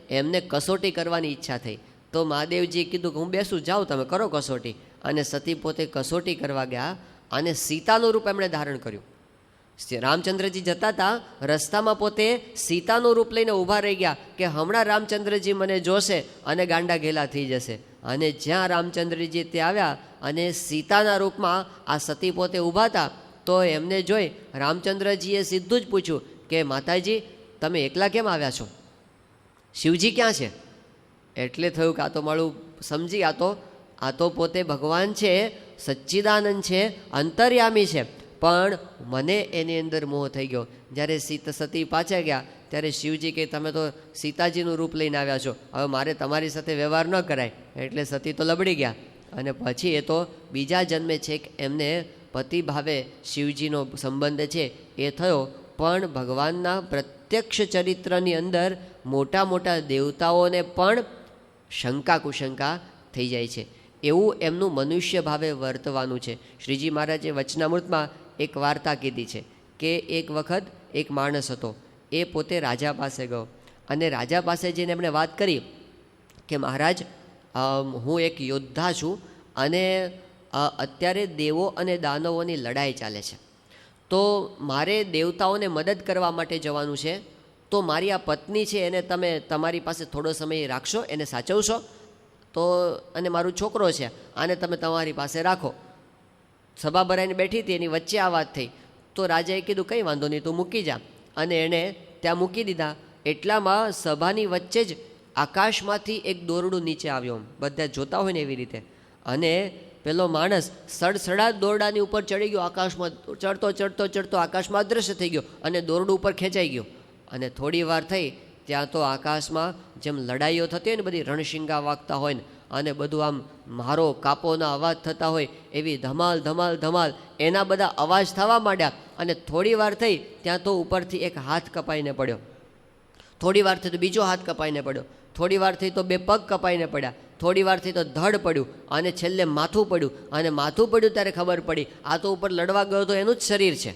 એમને કસોટી કરવાની ઈચ્છા થઈ. તો મહાદેવજીએ કીધું કે હું બેસું, જાઉં તમે કરો કસોટી. અને સતી પોતે કસોટી કરવા ગયા અને સીતાનું રૂપ એમણે ધારણ કર્યું. રામચંદ્રજી જતા હતા, રસ્તામાં પોતે સીતાનું રૂપ લઈને ઊભા રહી ગયા કે હમણાં રામચંદ્રજી મને જોશે અને ગાંડા ઘેલા થઈ જશે. અને જ્યાં રામચંદ્રજી તે આવ્યા અને સીતાના રૂપમાં આ સતી પોતે ઊભા હતા, તો એમને જોઈ રામચંદ્રજીએ સીધું જ પૂછ્યું કે માતાજી તમે એકલા કેમ આવ્યા છો? શિવજી ક્યાં છે? એટલે થયું કે આ તો મારું સમજી, આ તો પોતે ભગવાન છે, સચ્ચિદાનંદ છે, અંતર્યામી છે, પણ મને એની અંદર મોહ થઈ ગયો. જ્યારે સતી પાછા ગયા ત્યારે શિવજી કે તમે તો સીતાજીનું રૂપ લઈને આવ્યા છો, હવે મારે તમારી સાથે વ્યવહાર ન કરાય. એટલે સતી તો લબડી ગયા. અને પછી એ તો બીજા જન્મે છે કે એમને પતિ ભાવે શિવજીનો સંબંધ છે એ થયો. પણ ભગવાનના પ્રત્યક્ષ ચરિત્રની અંદર મોટા મોટા દેવતાઓને પણ શંકા કુશંકા થઈ જાય છે. એવું એમનું મનુષ્ય ભાવે વર્તવાનું છે. શ્રીજી મહારાજે વચનામૃતમાં એક વાર્તા કીધી છે કે એક વખત એક માણસ હતો, એ પોતે રાજા પાસે ગયો અને રાજા પાસે જઈને એમણે વાત કરી કે મહારાજ હું એક યોદ્ધા છું અને અત્યારે દેવો અને દાનવોની લડાઈ ચાલે છે, તો મારે દેવતાઓને મદદ કરવા માટે જવાનું છે. તો મારી આ પત્ની છે એને તમે તમારી પાસે થોડો સમય રાખશો, એને સાચવશો? તો અને મારો છોકરો છે આને તમે તમારી પાસે રાખો. સભા ભરાઈને બેઠી હતી, એની વચ્ચે આ વાત થઈ. તો રાજાએ કીધું કંઈ વાંધો નહીં, તું મૂકી જા. અને એણે ત્યાં મૂકી દીધા. એટલામાં સભાની વચ્ચે જ આકાશમાંથી એક દોરડું નીચે આવ્યો, બધા જોતા હોય ને એવી રીતે. અને પેલો માણસ સડસડા દોરડાની ઉપર ચડી ગયો, આકાશમાં ચડતો આકાશમાં અદૃશ્ય થઈ ગયો અને દોરડું ઉપર ખેંચાઈ ગયો. અને થોડી વાર થઈ ત્યાં તો આકાશમાં જેમ લડાઈઓ થતી હોય ને, બધી રણશિંગા વાગતા હોય ને, અને બધું આમ મારો કાપોના અવાજ થતા હોય એવી ધમાલ ધમાલ ધમાલ એના બધા અવાજ થવા માંડ્યા. અને થોડી વાર થઈ ત્યાં તો ઉપરથી એક હાથ કપાઈને પડ્યો, થોડી વાર થઈ તો બીજો હાથ કપાઈને પડ્યો, થોડી વાર થઈ તો 2 પગ કપાઈને પડ્યા, થોડી વારથી તો ધડ પડ્યું અને છેલ્લે માથું પડ્યું. અને માથું પડ્યું ત્યારે ખબર પડી આ તો ઉપર લડવા ગયો તો એનું જ શરીર છે,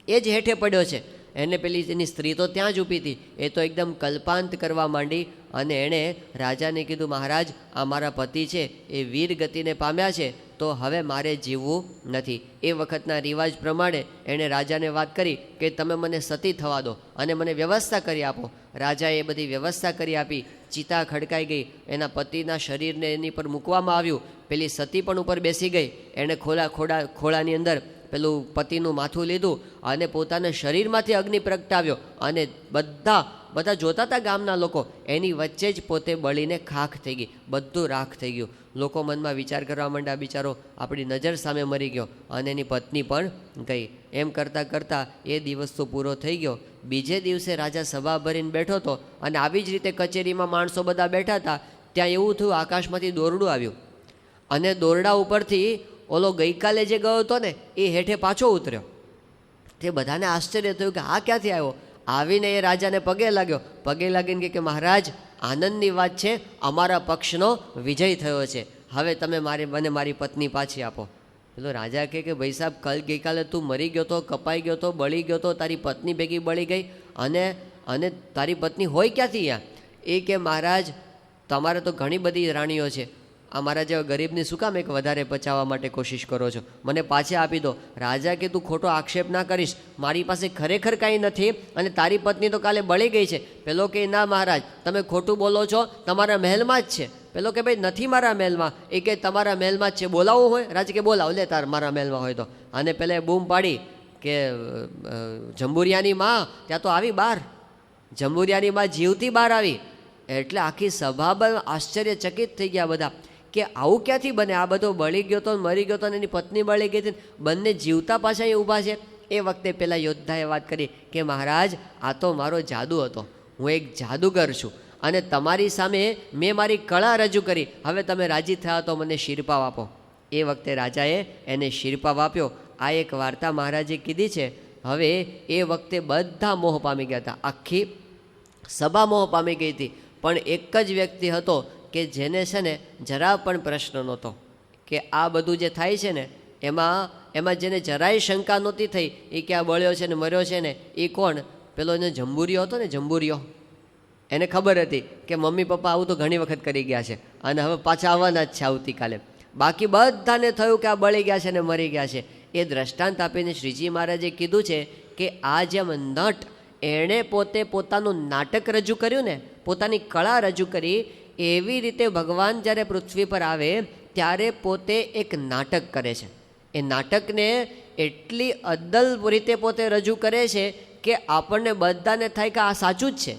એ જ હેઠે પડ્યો છે. એને પેલી એની સ્ત્રી તો ત્યાં જ ઊભી હતી, એ તો એકદમ કલ્પાંત કરવા માંડી અને એણે રાજાને કીધું, મહારાજ આ મારા પતિ છે એ વીર ગતિને પામ્યા છે, તો હવે મારે જીવવું નથી. એ વખતના રિવાજ પ્રમાણે એણે રાજાને વાત કરી કે તમે મને સતી થવા દો અને મને વ્યવસ્થા કરી આપો. રાજાએ બધી વ્યવસ્થા કરી આપી. ચિતા ખડકાઈ ગઈ, એના પતિના શરીરને એની પર મૂકવામાં આવ્યું. પેલી સતી પણ ઉપર બેસી ગઈ. એણે ખોળાની અંદર પેલું પતિનું માથું લીધું અને પોતાના શરીરમાંથી અગ્નિ પ્રગટાવ્યો અને બધા જોતા હતા ગામના લોકો, એની વચ્ચે જ પોતે બળીને ખાખ થઈ ગઈ, બધું રાખ થઈ ગયું. લોકો મનમાં વિચાર કરવા માંડ્યા, બિચારો આપણી નજર સામે મરી ગયો અને એની પત્ની પણ ગઈ. એમ કરતાં કરતાં એ દિવસ તો પૂરો થઈ ગયો. બીજે દિવસે રાજા સભા ભરીને બેઠો હતો અને આવી જ રીતે કચેરીમાં માણસો બધા બેઠા હતા. ત્યાં એવું થયું, આકાશમાંથી દોરડું આવ્યું અને દોરડા ઉપરથી ઓલો ગઈકાલે જે ગયો હતો ને એ હેઠે પાછો ઉતર્યો. તે બધાને આશ્ચર્ય થયું કે આ ક્યાંથી આવ્યો. આવીને એ રાજાને પગે લાગ્યો, પગે લાગીને કે મહારાજ આનંદની વાત છે, અમારા પક્ષનો વિજય થયો છે, હવે તમે મને મારી પત્ની પાછી આપો. પેલો રાજા કહે કે ભાઈ સાહેબ, ગઈકાલે તું મરી ગયો તો, કપાઈ ગયો તો, બળી ગયો તો, તારી પત્ની ભેગી બળી ગઈ અને તારી પત્ની હોય ક્યાંથી યા? એ કે મહારાજ તમારે તો ઘણી બધી રાણીઓ છે, આ મારા જેવા ગરીબની શું કામ એક વધારે પચાવવા માટે કોશિશ કરો છો, મને પાછા આપી દો. રાજા કે તું ખોટો આક્ષેપ ના કરીશ, મારી પાસે ખરેખર કાંઈ નથી અને તારી પત્ની તો કાલે બળી ગઈ છે. પેલો કે ના મહારાજ તમે ખોટું બોલો છો, તમારા મહેલમાં જ છે. પેલો કે ભાઈ નથી મારા મહેલમાં. એ કે તમારા મહેલમાં જ છે, બોલાવવું હોય? રાજા કે બોલાવ લે તાર મારા મહેલમાં હોય તો. અને પેલા બૂમ પાડી કે જંબુરિયાની માં ત્યાં તો આવી બહાર, જંબુરિયાની માં જીવતી બહાર આવી. એટલે આખી સભા આશ્ચર્યચકિત થઈ ગયા બધા કે આવું ક્યાંથી બને, આ બધો બળી ગયો તો મરી ગયો તો અને એની પત્ની બળી ગઈ હતી, બંને જીવતા પાછા અહીં ઊભા છે. એ વખતે પેલા યોદ્ધાએ વાત કરી કે મહારાજ આ તો મારો જાદુ હતો, હું એક જાદુગર છું અને તમારી સામે મેં મારી કળા રજૂ કરી, હવે તમે રાજી થયા તો મને શિરપાવ આપો. એ વખતે રાજાએ એને શિરપાવ આપ્યો. આ એક વાર્તા મહારાજે કીધી છે. હવે એ વખતે બધા મોહ પામી ગયા હતા, આખી સભા મોહ પામી ગઈ હતી. પણ એક જ વ્યક્તિ હતો કે જેને છે ને જરા પણ પ્રશ્ન નહોતો કે આ બધું જે થાય છે ને એમાં જેને જરાય શંકા નહોતી થઈ એ કે આ બળ્યો છે ને મર્યો છે ને એ કોણ? પેલો એને જંબુરિયો હતો ને, જંબુરિયો. એને ખબર હતી કે મમ્મી પપ્પા આવું તો ઘણી વખત કરી ગયા છે અને હવે પાછા આવવાના જ છે આવતીકાલે. બાકી બધાને થયું કે આ બળી ગયા છે ને મરી ગયા છે. એ દ્રષ્ટાંત આપીને શ્રીજી મહારાજે કીધું છે કે આ જેમ નટ એણે પોતે પોતાનું નાટક રજૂ કર્યું ને, પોતાની કળા રજૂ કરી, એવી રીતે ભગવાન જ્યારે પૃથ્વી પર આવે ત્યારે પોતે એક નાટક કરે છે. એ નાટકને એટલી અદ્દલ રીતે પોતે રજૂ કરે છે કે આપણને બધાને થાય કે આ સાચું જ છે.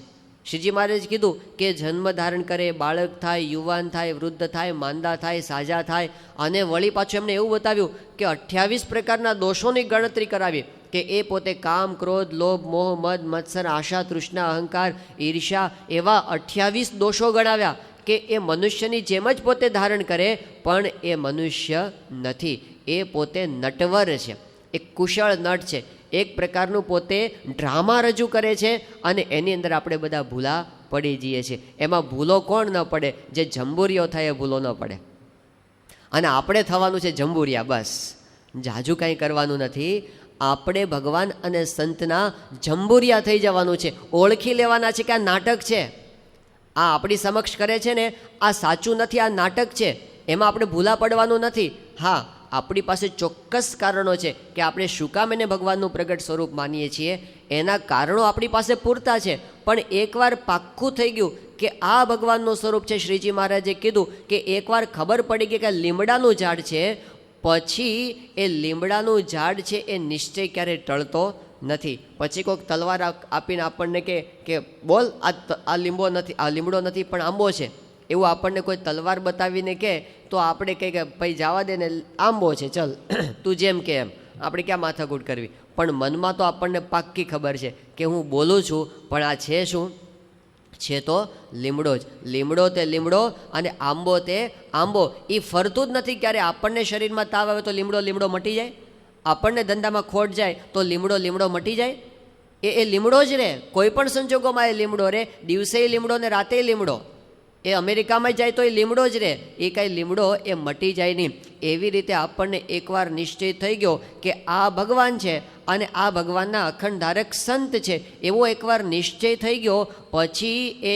શ્રીજી મહારાજે કીધું કે જન્મ ધારણ કરે, બાળક થાય, યુવાન થાય, વૃદ્ધ થાય, માંદા થાય, સાજા થાય, અને વળી પાછું એમને એવું બતાવ્યું કે 28 પ્રકારના દોષોની ગણતરી કરાવી કે એ પોતે કામ, ક્રોધ, લોભ, મોહ, મદ, મત્સર, આશા, તૃષ્ણા, અહંકાર, ઈર્ષ્યા એવા 28 દોષો ગણાવ્યા કે એ મનુષ્યની જેમ જ પોતે ધારણ કરે, પણ એ મનુષ્ય નથી, એ પોતે નટવર છે, એક કુશળ નટ છે. એક પ્રકારનું પોતે ડ્રામા રજૂ કરે છે અને એની અંદર આપણે બધા ભૂલા પડી જઈએ છીએ. એમાં ભૂલો કોણ ન પડે? જે જંબુરિયો થાય એ ભૂલો ન પડે. અને આપણે થવાનું છે જંબુરિયા, બસ, જાજુ કાંઈ કરવાનું નથી. આપણે ભગવાન અને સંતના જંબુરિયા થઈ જવાનું છે. ઓળખી લેવાના છે કે આ નાટક છે, આ આપણી સમક્ષ કરે છે ને આ સાચું નથી, આ નાટક છે. એમાં આપણે ભૂલા પડવાનું નથી. હા, આપણી પાસે ચોક્કસ કારણો છે કે આપણે શું કામ એને ભગવાનનું પ્રગટ સ્વરૂપ માનીએ છીએ, એના કારણો આપણી પાસે પૂરતા છે. પણ એકવાર પાક્કું થઈ ગયું કે આ ભગવાનનું સ્વરૂપ છે, શ્રીજી મહારાજે કીધું કે એકવાર ખબર પડી ગઈ કે લીમડાનું ઝાડ છે, પછી એ લીમડાનું ઝાડ છે એ નિશ્ચય ક્યારે ટળતો નથી. પછી કોઈક તલવાર આપીને આપણને કે બોલ આ લીંબો નથી, આ લીમડો નથી પણ આંબો છે, એવું આપણને કોઈ તલવાર બતાવીને કહે તો આપણે કહીએ કે ભાઈ જવા દે ને, આંબો છે, ચલ તું જેમ કે એમ, આપણે ક્યાં માથાકૂટ કરવી. પણ મનમાં તો આપણને પાક્કી ખબર છે કે હું બોલું છું પણ આ છે શું? છે તો લીમડો જ. લીમડો તે લીમડો અને આંબો તે આંબો. એ ફરતું જ નથી. ક્યારે આપણને શરીરમાં તાવ આવે તો લીમડો મટી જાય? આપણને ધંધામાં ખોટ જાય તો લીમડો મટી જાય? એ લીમડો જ રહે. કોઈ પણ સંજોગોમાં એ લીમડો રહે. દિવસે લીમડો ને રાતે લીમડો. એ અમેરિકામાં જાય તો એ લીમડો જ રહે. એ કાંઈ લીમડો એ મટી જાય નહીં. એવી રીતે આપણને એકવાર નિશ્ચય થઈ ગયો કે આ ભગવાન છે અને આ ભગવાનના અખંડ ધારક સંત છે, એવો એકવાર નિશ્ચય થઈ ગયો, પછી એ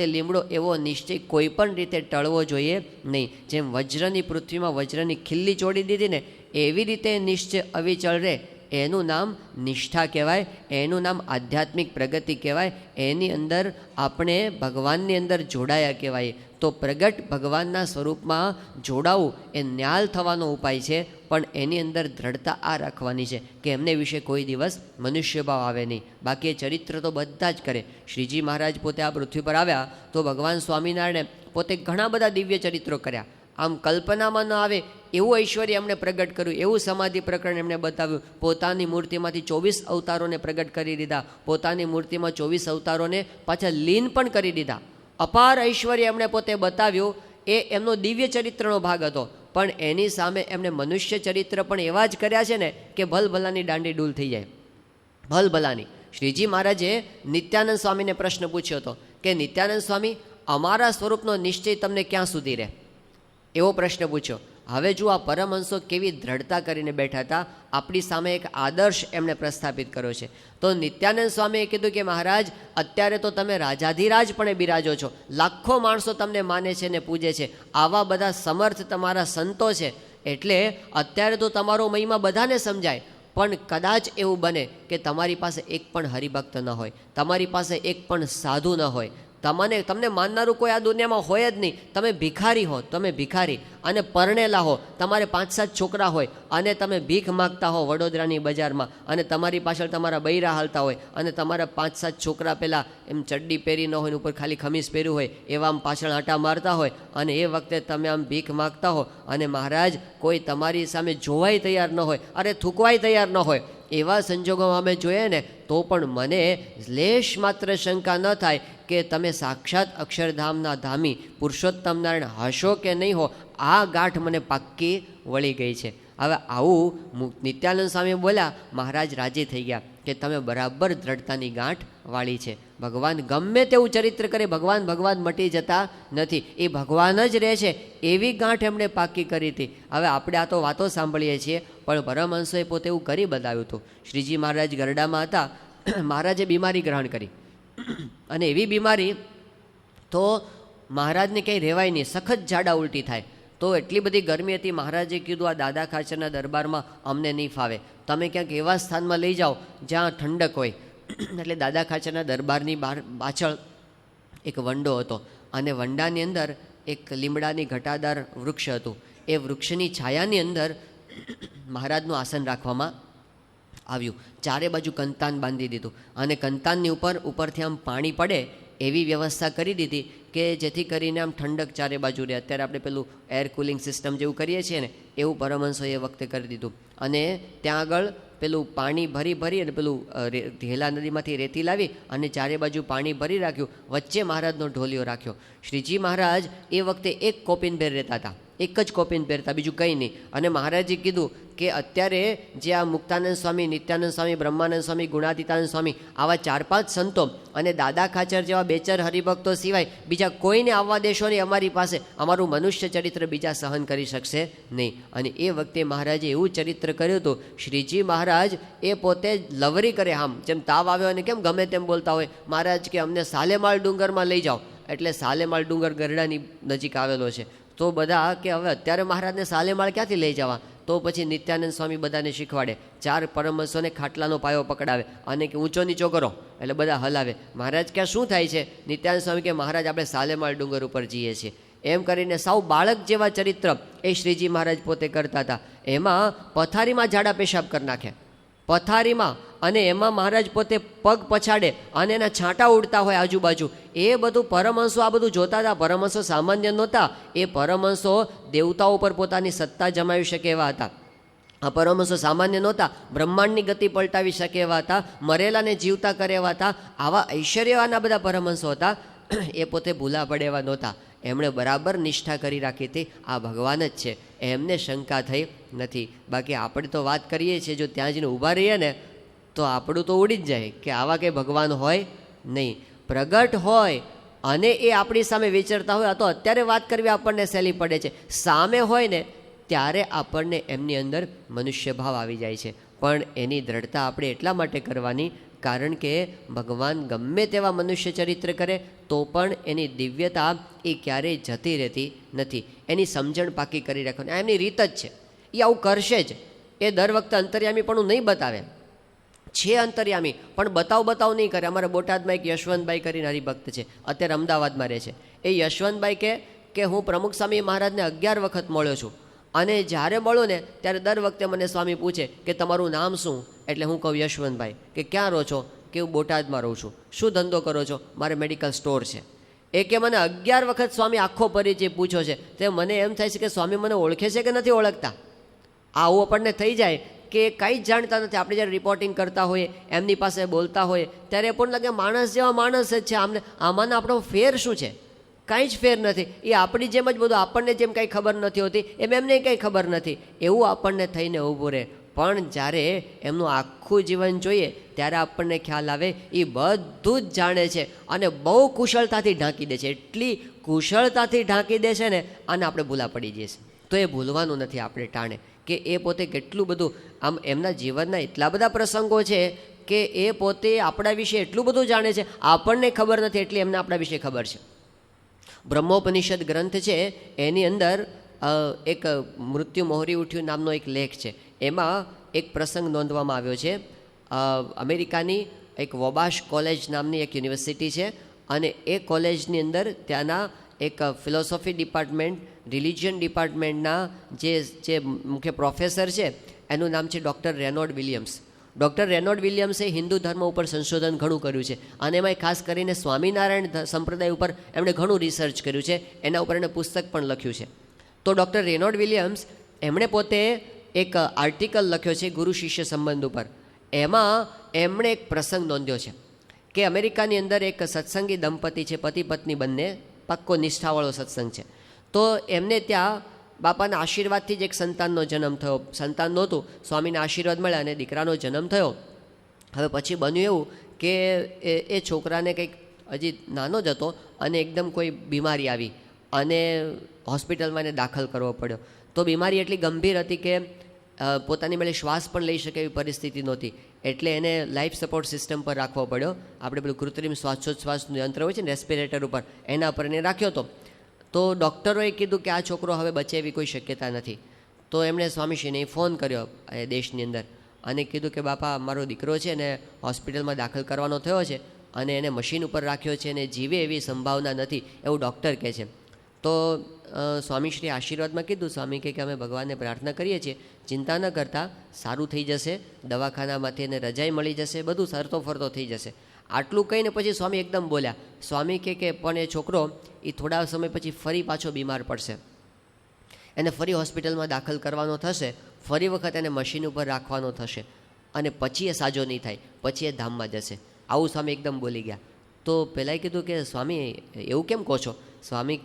લીમડો એવો નિશ્ચય કોઈ પણ રીતે ટળવો જોઈએ નહીં. જેમ વજ્રની પૃથ્વીમાં વજ્રની ખિલ્લી ચોડી દીધી ને, એવી રીતે નિશ્ચય અવિચળ રહે. એનું નામ નિષ્ઠા કહેવાય. એનું નામ આધ્યાત્મિક પ્રગતિ કહેવાય. એની અંદર આપણે ભગવાનની અંદર જોડાયા કહેવાય. તો પ્રગટ ભગવાનના સ્વરૂપમાં જોડાવું એ ન્યાલ થવાનો ઉપાય છે. પણ એની અંદર દ્રઢતા આ રાખવાની છે કે એમને વિશે કોઈ દિવસ મનુષ્યભાવ આવે નહીં. બાકી એ ચરિત્ર તો બધા જ કરે. શ્રીજી મહારાજ પોતે આ પૃથ્વી પર આવ્યા તો ભગવાન સ્વામિનારાયણે પોતે ઘણા બધા દિવ્ય ચરિત્રો કર્યા. આમ કલ્પનામાં ન આવે એવું ઐશ્વર્ય એમણે પ્રગટ કર્યું, એવું સમાધિ પ્રકરણ એમણે બતાવ્યું. પોતાની મૂર્તિમાંથી 24 અવતારોને પ્રગટ કરી દીધા. પોતાની મૂર્તિમાં 24 અવતારોને પાછા લીન પણ કરી દીધા. અપાર ઐશ્વર્ય એમણે પોતે બતાવ્યું. એ એમનો દિવ્ય ચરિત્રનો ભાગ હતો. પણ એની સામે એમણે મનુષ્ય ચરિત્ર પણ એવા જ કર્યા છે ને કે ભલભલાની દાંડી ડૂલ થઈ જાય. ભલભલાની. શ્રીજી મહારાજે નિત્યાનંદ સ્વામીને પ્રશ્ન પૂછ્યો હતો કે નિત્યાનંદ સ્વામી, અમારા સ્વરૂપનો નિશ્ચય તમને ક્યાં સુધી રહે? એવો પ્રશ્ન પૂછ્યો. હવે જો આ પરમહંસો કેવી દ્રઢતા કરીને બેઠા હતા. આપણી સામે એક આદર્શ એમણે પ્રસ્થાપિત કર્યો છે. તો નિત્યાનંદ સ્વામીએ કીધું કે મહારાજ, અત્યારે તો તમે રાજાધિરાજ પણ બિરાજો છો, લાખો માણસો તમને માને છે ને પૂજે છે, આવા બધા સમર્થ તમારા સંતો છે, એટલે અત્યારે તો તમારો મહિમા બધાને સમજાય. પણ કદાચ એવું બને કે તમારી પાસે એક પણ હરિભક્ત ન હોય, તમારી પાસે એક પણ સાધુ ન હોય, તમને માનનારું કોઈ આ દુનિયામાં હોય જ નહીં. તમે ભિખારી હો, તમે ભિખારી અને પરણેલા હો, તમારે 5-7 છોકરા હોય અને તમે ભીખ માગતા હો વડોદરાની બજારમાં, અને તમારી પાછળ તમારા બૈરા હાલતા હોય અને તમારા 5-7 છોકરા પહેલાં એમ ચડ્ડી પહેરી ન હોય, ઉપર ખાલી ખમીસ પહેર્યું હોય, એવા આમ પાછળ આંટા મારતા હોય, અને એ વખતે તમે આમ ભીખ માગતા હો અને મહારાજ કોઈ તમારી સામે જોવાય તૈયાર ન હોય, અરે થૂકવાય તૈયાર ન હોય, એવા સંજોગોમાં અમે જોઈએ ને તો પણ મને લેશ માત્ર શંકા ન થાય કે તમે સાક્ષાત અક્ષરધામના ધામી પુરુષોત્તમ નારાયણ હશો કે નહીં હો. આ ગાંઠ મને પાક્કી વળી ગઈ છે. હવે આવું નિત્યાનંદ સ્વામી બોલ્યા. મહારાજ રાજી થઈ ગયા કે તમે બરાબર દ્રઢતાની ગાંઠ વાળી છે. ભગવાન ગમે તેવું ચરિત્ર કરે, ભગવાન મટી જતા નથી. એ ભગવાન જ રહે છે એવી ગાંઠ એમણે પાકી કરી હતી. હવે આપણે આ તો વાતો સાંભળીએ છીએ, પણ પરમહંસોએ પોતે એવું કરી બતાવ્યું હતું. શ્રીજી મહારાજ ગરડામાં હતા. મહારાજે બીમારી ગ્રહણ કરી, અને એવી બીમારી તો મહારાજને કંઈ રહેવાય નહીં, સખત ઝાડા ઉલટી થાય. તો એટલી બધી ગરમી હતી. મહારાજે કીધું આ દાદા ખાચરના દરબારમાં અમને નહીં ફાવે, તમે ક્યાંક એવા સ્થાનમાં લઈ જાઓ જ્યાં ઠંડક હોય. એટલે દાદા ખાચરના દરબારની પાછળ એક વંડો હતો, અને વંડાની અંદર એક લીમડાની ઘટાદાર વૃક્ષ હતું. એ વૃક્ષની છાયાની અંદર મહારાજનું આસન રાખવામાં આવ્યું. ચારે બાજુ કંતાન બાંધી દીધું, અને કંતાનની ઉપરથી આમ પાણી પડે એવી વ્યવસ્થા કરી દીધી કે જેથી કરીને આમ ઠંડક ચારે બાજુ રહે. અત્યારે આપણે પેલું એર કુલિંગ સિસ્ટમ જેવું કરીએ છીએ ને, એવું પરમહંસોએ એ વખતે કરી દીધું. અને ત્યાં આગળ પેલું પાણી ભરી અને પેલું ઢેલા નદીમાંથી રેતી લાવી અને ચારે બાજુ પાણી ભરી રાખ્યું. વચ્ચે મહારાજનો ઢોલિયો રાખ્યો. શ્રીજી મહારાજ એ વખતે એક કોપીન પહેર રહેતા હતા, એક જ કોપીન પહેરતા, બીજું કંઈ નહીં. અને મહારાજે કીધું કે અત્યારે જે આ મુક્તાનંદ સ્વામી, નિત્યાનંદ સ્વામી, બ્રહ્માનંદ સ્વામી, ગુણાતીતાનંદ સ્વામી, આવા 4-5 સંતો અને દાદા ખાચર જેવા 2-4 હરિભક્તો સિવાય બીજા કોઈને આવવા દેશો નહીં અમારી પાસે. અમારું મનુષ્ય ચરિત્ર બીજા સહન કરી શકશે નહીં. અને એ વખતે મહારાજે એવું ચરિત્ર કર્યું હતું. શ્રીજી મહારાજ એ પોતે લવરી કરે, આમ જેમ તાવ આવ્યો અને કેમ ગમે તેમ બોલતા હોય, મહારાજ કે અમને સાલેમાળ ડુંગરમાં લઈ જાઓ. એટલે સાલેમાળ ડુંગર ગરડાની નજીક આવેલો છે. તો બધા કે હવે અત્યારે મહારાજને સાલેમાળ ક્યાંથી લઈ જવા? તો પછી નિત્યાનંદ સ્વામી બધાને શીખવાડે. 4 પરમહંસોને ખાટલાનો પાયો પકડાવે અને કે ઊંચો નીચો કરો, એટલે બધા હલાવે. મહારાજ ક્યાં શું થાય છે? નિત્યાનંદ સ્વામી કે મહારાજ આપણે સાલેમાળ ડુંગર ઉપર જઈએ છીએ. એમ કરીને સાવ બાળક જેવા ચરિત્ર એ શ્રીજી મહારાજ પોતે કરતા હતા. એમાં પથારીમાં ઝાડા પેશાબ કરી નાખે, પથારીમાં. અને એમાં મહારાજ પોતે પગ પછાડે અને એના છાંટા ઉડતા હોય આજુબાજુ. એ બધું પરમહંસો આ બધું જોતા હતા. પરમહંસો સામાન્ય નહોતા. એ પરમહંસો દેવતાઓ પર પોતાની સત્તા જમાવી શકે એવા હતા. આ પરમહંસો સામાન્ય નહોતા, બ્રહ્માંડની ગતિ પલટાવી શકે એવા હતા, મરેલાને જીવતા કરે એવા હતા. આવા ઐશ્વર્યવાના બધા પરમહંસો હતા. એ પોતે ભૂલા પડે એવા નહોતા. એમણે બરાબર નિષ્ઠા કરી રાખી હતી, આ ભગવાન જ છે, એમને શંકા થઈ નથી. બાકી આપણે તો વાત કરીએ છીએ, જો ત્યાં જઈને ઊભા રહીએ ને તો આપણું તો ઉડી જ જાય કે આવા કંઈ ભગવાન હોય નહીં. પ્રગટ હોય અને એ આપણી સામે વિચરતા હોય, આ તો અત્યારે વાત કરવી આપણને સહેલી પડે છે. સામે હોય ને ત્યારે આપણને એમની અંદર મનુષ્ય ભાવ આવી જાય છે. પણ એની દ્રઢતા આપણે એટલા માટે કરવાની, કારણ કે ભગવાન ગમે તેવા મનુષ્ય ચરિત્ર કરે તો પણ એની દિવ્યતા એ ક્યારેય જતી રહેતી નથી. એની સમજણ પાકી કરી રાખવાની, આ એમની રીત જ છે. એ આવું કરશે જ. એ દર વખતે અંતર્યામી પણ નહીં બતાવે, છે અંતર્યામી પણ બતાવ નહીં કરે. અમારા બોટાદમાં એક યશવંતભાઈ કરીને હરિભક્ત છે, અત્યારે અમદાવાદમાં રહે છે. એ યશવંતભાઈ કે હું પ્રમુખ સ્વામી મહારાજને 11 વખત મળ્યો છું, અને જ્યારે મળું ને ત્યારે દર વખતે મને સ્વામી પૂછે કે તમારું નામ શું? એટલે હું કહું યશવંતભાઈ. કે ક્યાં રહો છો? કે હું બોટાદમાં રહું છું. શું ધંધો કરો છો? મારે મેડિકલ સ્ટોર છે. એ કે મને 11 વખત સ્વામી આખો પરિચય પૂછ્યો છે. તે મને એમ થાય છે કે સ્વામી મને ઓળખે છે કે નથી ઓળખતા. આવું આપણને થઈ જાય કે કંઈ જ જાણતા નથી. આપણે જ્યારે રિપોર્ટિંગ કરતા હોઈએ, એમની પાસે બોલતા હોઈએ, ત્યારે પણ લાગે માણસ જેવા માણસ જ છે. આમાંનો આપણો ફેર શું છે? કાંઈ જ ફેર નથી. એ આપણી જેમ જ બધું, આપણને જેમ કાંઈ ખબર નથી હોતી એમ એમને કંઈ ખબર નથી, એવું આપણને થઈને ઊભું રહે. પણ જ્યારે એમનું આખું જીવન જોઈએ ત્યારે આપણને ખ્યાલ આવે એ બધું જ જાણે છે અને બહુ કુશળતાથી ઢાંકી દે છે. એટલી કુશળતાથી ઢાંકી દે છે ને, આને આપણે ભૂલા પડી જઈએ છીએ. તો એ ભૂલવાનું નથી આપણે ટાણે, કે એ પોતે કેટલું બધું, આમ એમના જીવનના એટલા બધા પ્રસંગો છે કે એ પોતે આપણા વિશે એટલું બધું જાણે છે, આપણને ખબર નથી એટલી એમને આપણા વિશે ખબર છે. બ્રહ્મોપનિષદ ગ્રંથ છે, એની અંદર એક મૃત્યુ મોહરી ઉઠ્યું નામનો એક લેખ છે. એમાં એક પ્રસંગ નોંધવામાં આવ્યો છે. અમેરિકાની એક વોબાશ કોલેજ નામની એક યુનિવર્સિટી છે, અને એ કોલેજની અંદર ત્યાંના એક ફિલોસોફી ડિપાર્ટમેન્ટ, રિલિજિયન ડિપાર્ટમેન્ટના જે મુખ્ય પ્રોફેસર છે એનું નામ છે ડૉક્ટર રેનોલ્ડ વિલિયમ્સ. ડૉક્ટર રેનોલ્ડ વિલિયમ્સે હિન્દુ ધર્મ ઉપર સંશોધન ઘણું કર્યું છે, અને એમાં ખાસ કરીને સ્વામિનારાયણ સંપ્રદાય ઉપર એમણે ઘણું રિસર્ચ કર્યું છે. એના ઉપર એણે પુસ્તક પણ લખ્યું છે. તો ડૉક્ટર રેનોલ્ડ વિલિયમ્સ એમણે પોતે એક આર્ટિકલ લખ્યો છે ગુરુ શિષ્ય સંબંધ ઉપર. એમાં એમણે એક પ્રસંગ નોંધ્યો છે કે અમેરિકાની અંદર એક સત્સંગી દંપતી છે, પતિ પત્ની બંને, પાક્કો નિષ્ઠાવાળો સત્સંગ છે. તો એમને ત્યાં બાપાના આશીર્વાદથી જ એક સંતાનનો જન્મ થયો. સંતાન નહોતું, સ્વામીના આશીર્વાદ મળ્યા અને દીકરાનો જન્મ થયો. હવે પછી બન્યું એવું કે એ છોકરાને કંઈક હજી નાનો જ હતો અને એકદમ કોઈ બીમારી આવી અને હોસ્પિટલમાં એને દાખલ કરવો પડ્યો. તો બીમારી એટલી ગંભીર હતી કે પોતાની મેળે શ્વાસ પણ લઈ શકે એવી પરિસ્થિતિ નહોતી, એટલે એને લાઈફ સપોર્ટ સિસ્ટમ પર રાખવો પડ્યો. આપણે પેલું કૃત્રિમ શ્વાસોચ્છ્વાસનું યંત્ર હોય છે ને, રેસ્પિરેટર ઉપર, એના પર એને રાખ્યો હતો. તો ડૉક્ટરોએ કીધું કે આ છોકરો હવે બચે એવી કોઈ શક્યતા નથી. તો એમણે સ્વામીશ્રીને ફોન કર્યો એ દેશની અંદર અને કીધું કે બાપા, મારો દીકરો છે ને હોસ્પિટલમાં દાખલ કરવાનો થયો છે અને એને મશીન ઉપર રાખ્યો છે અને જીવે એવી સંભાવના નથી એવું ડૉક્ટર કહે છે. તો સ્વામીશ્રી આશીર્વાદમાં કીધું, સ્વામી કે અમે ભગવાનને પ્રાર્થના કરીએ છીએ, ચિંતા ન કરતા, સારું થઈ જશે, દવાખાનામાંથી એને રજાઈ મળી જશે, બધું સરતો ફરતો થઈ જશે. આટલું કહીને પછી સ્વામી એકદમ બોલ્યા. સ્વામી કે પણ એ છોકરો એ થોડા સમય પછી ફરી પાછો બીમાર પડશે, એને ફરી હોસ્પિટલમાં દાખલ કરવાનો થશે, ફરી વખત એને મશીન ઉપર રાખવાનો થશે અને પછી એ સાજો નહીં થાય, પછી એ ધામમાં જશે. આવું સ્વામી એકદમ બોલી ગયા. તો પહેલાંએ કીધું કે સ્વામી એવું કેમ કહો છો? સ્વામી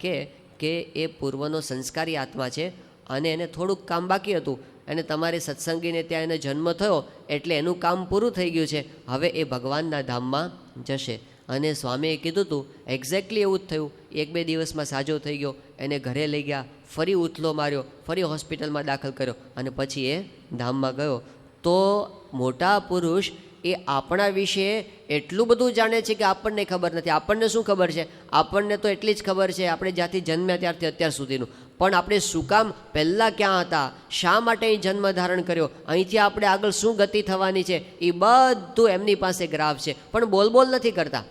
કે એ પૂર્વનો સંસ્કારી આત્મા છે અને એને થોડુંક કામ બાકી હતું, અને તમારે સત્સંગીને ત્યાં એને જન્મ થયો એટલે એનું કામ પૂરું થઈ ગયું છે, હવે એ ભગવાનના ધામમાં જશે. અને સ્વામીએ કીધું હતું, એક્ઝેક્ટલી એવું જ થયું. 1-2 દિવસમાં સાજો થઈ ગયો, એને ઘરે લઈ ગયા, ફરી ઉથલો માર્યો, ફરી હોસ્પિટલમાં દાખલ કર્યો અને પછી એ ધામમાં ગયો. તો મોટા પુરુષ એ આપણા વિશે એટલું બધું જાણે છે કે આપણને ખબર નથી. આપણને શું ખબર છે? આપણને તો એટલી જ ખબર છે આપણે જ્યાંથી જન્મ્યા ત્યારથી અત્યાર સુધીનું. પણ આપણે શું કામ, પહેલાં ક્યાં હતા, શા માટે અહીં જન્મ ધારણ કર્યો, અહીંથી આપણે આગળ શું ગતિ થવાની છે, એ બધું એમની પાસે ગ્રાફ છે. પણ બોલ નથી કરતા,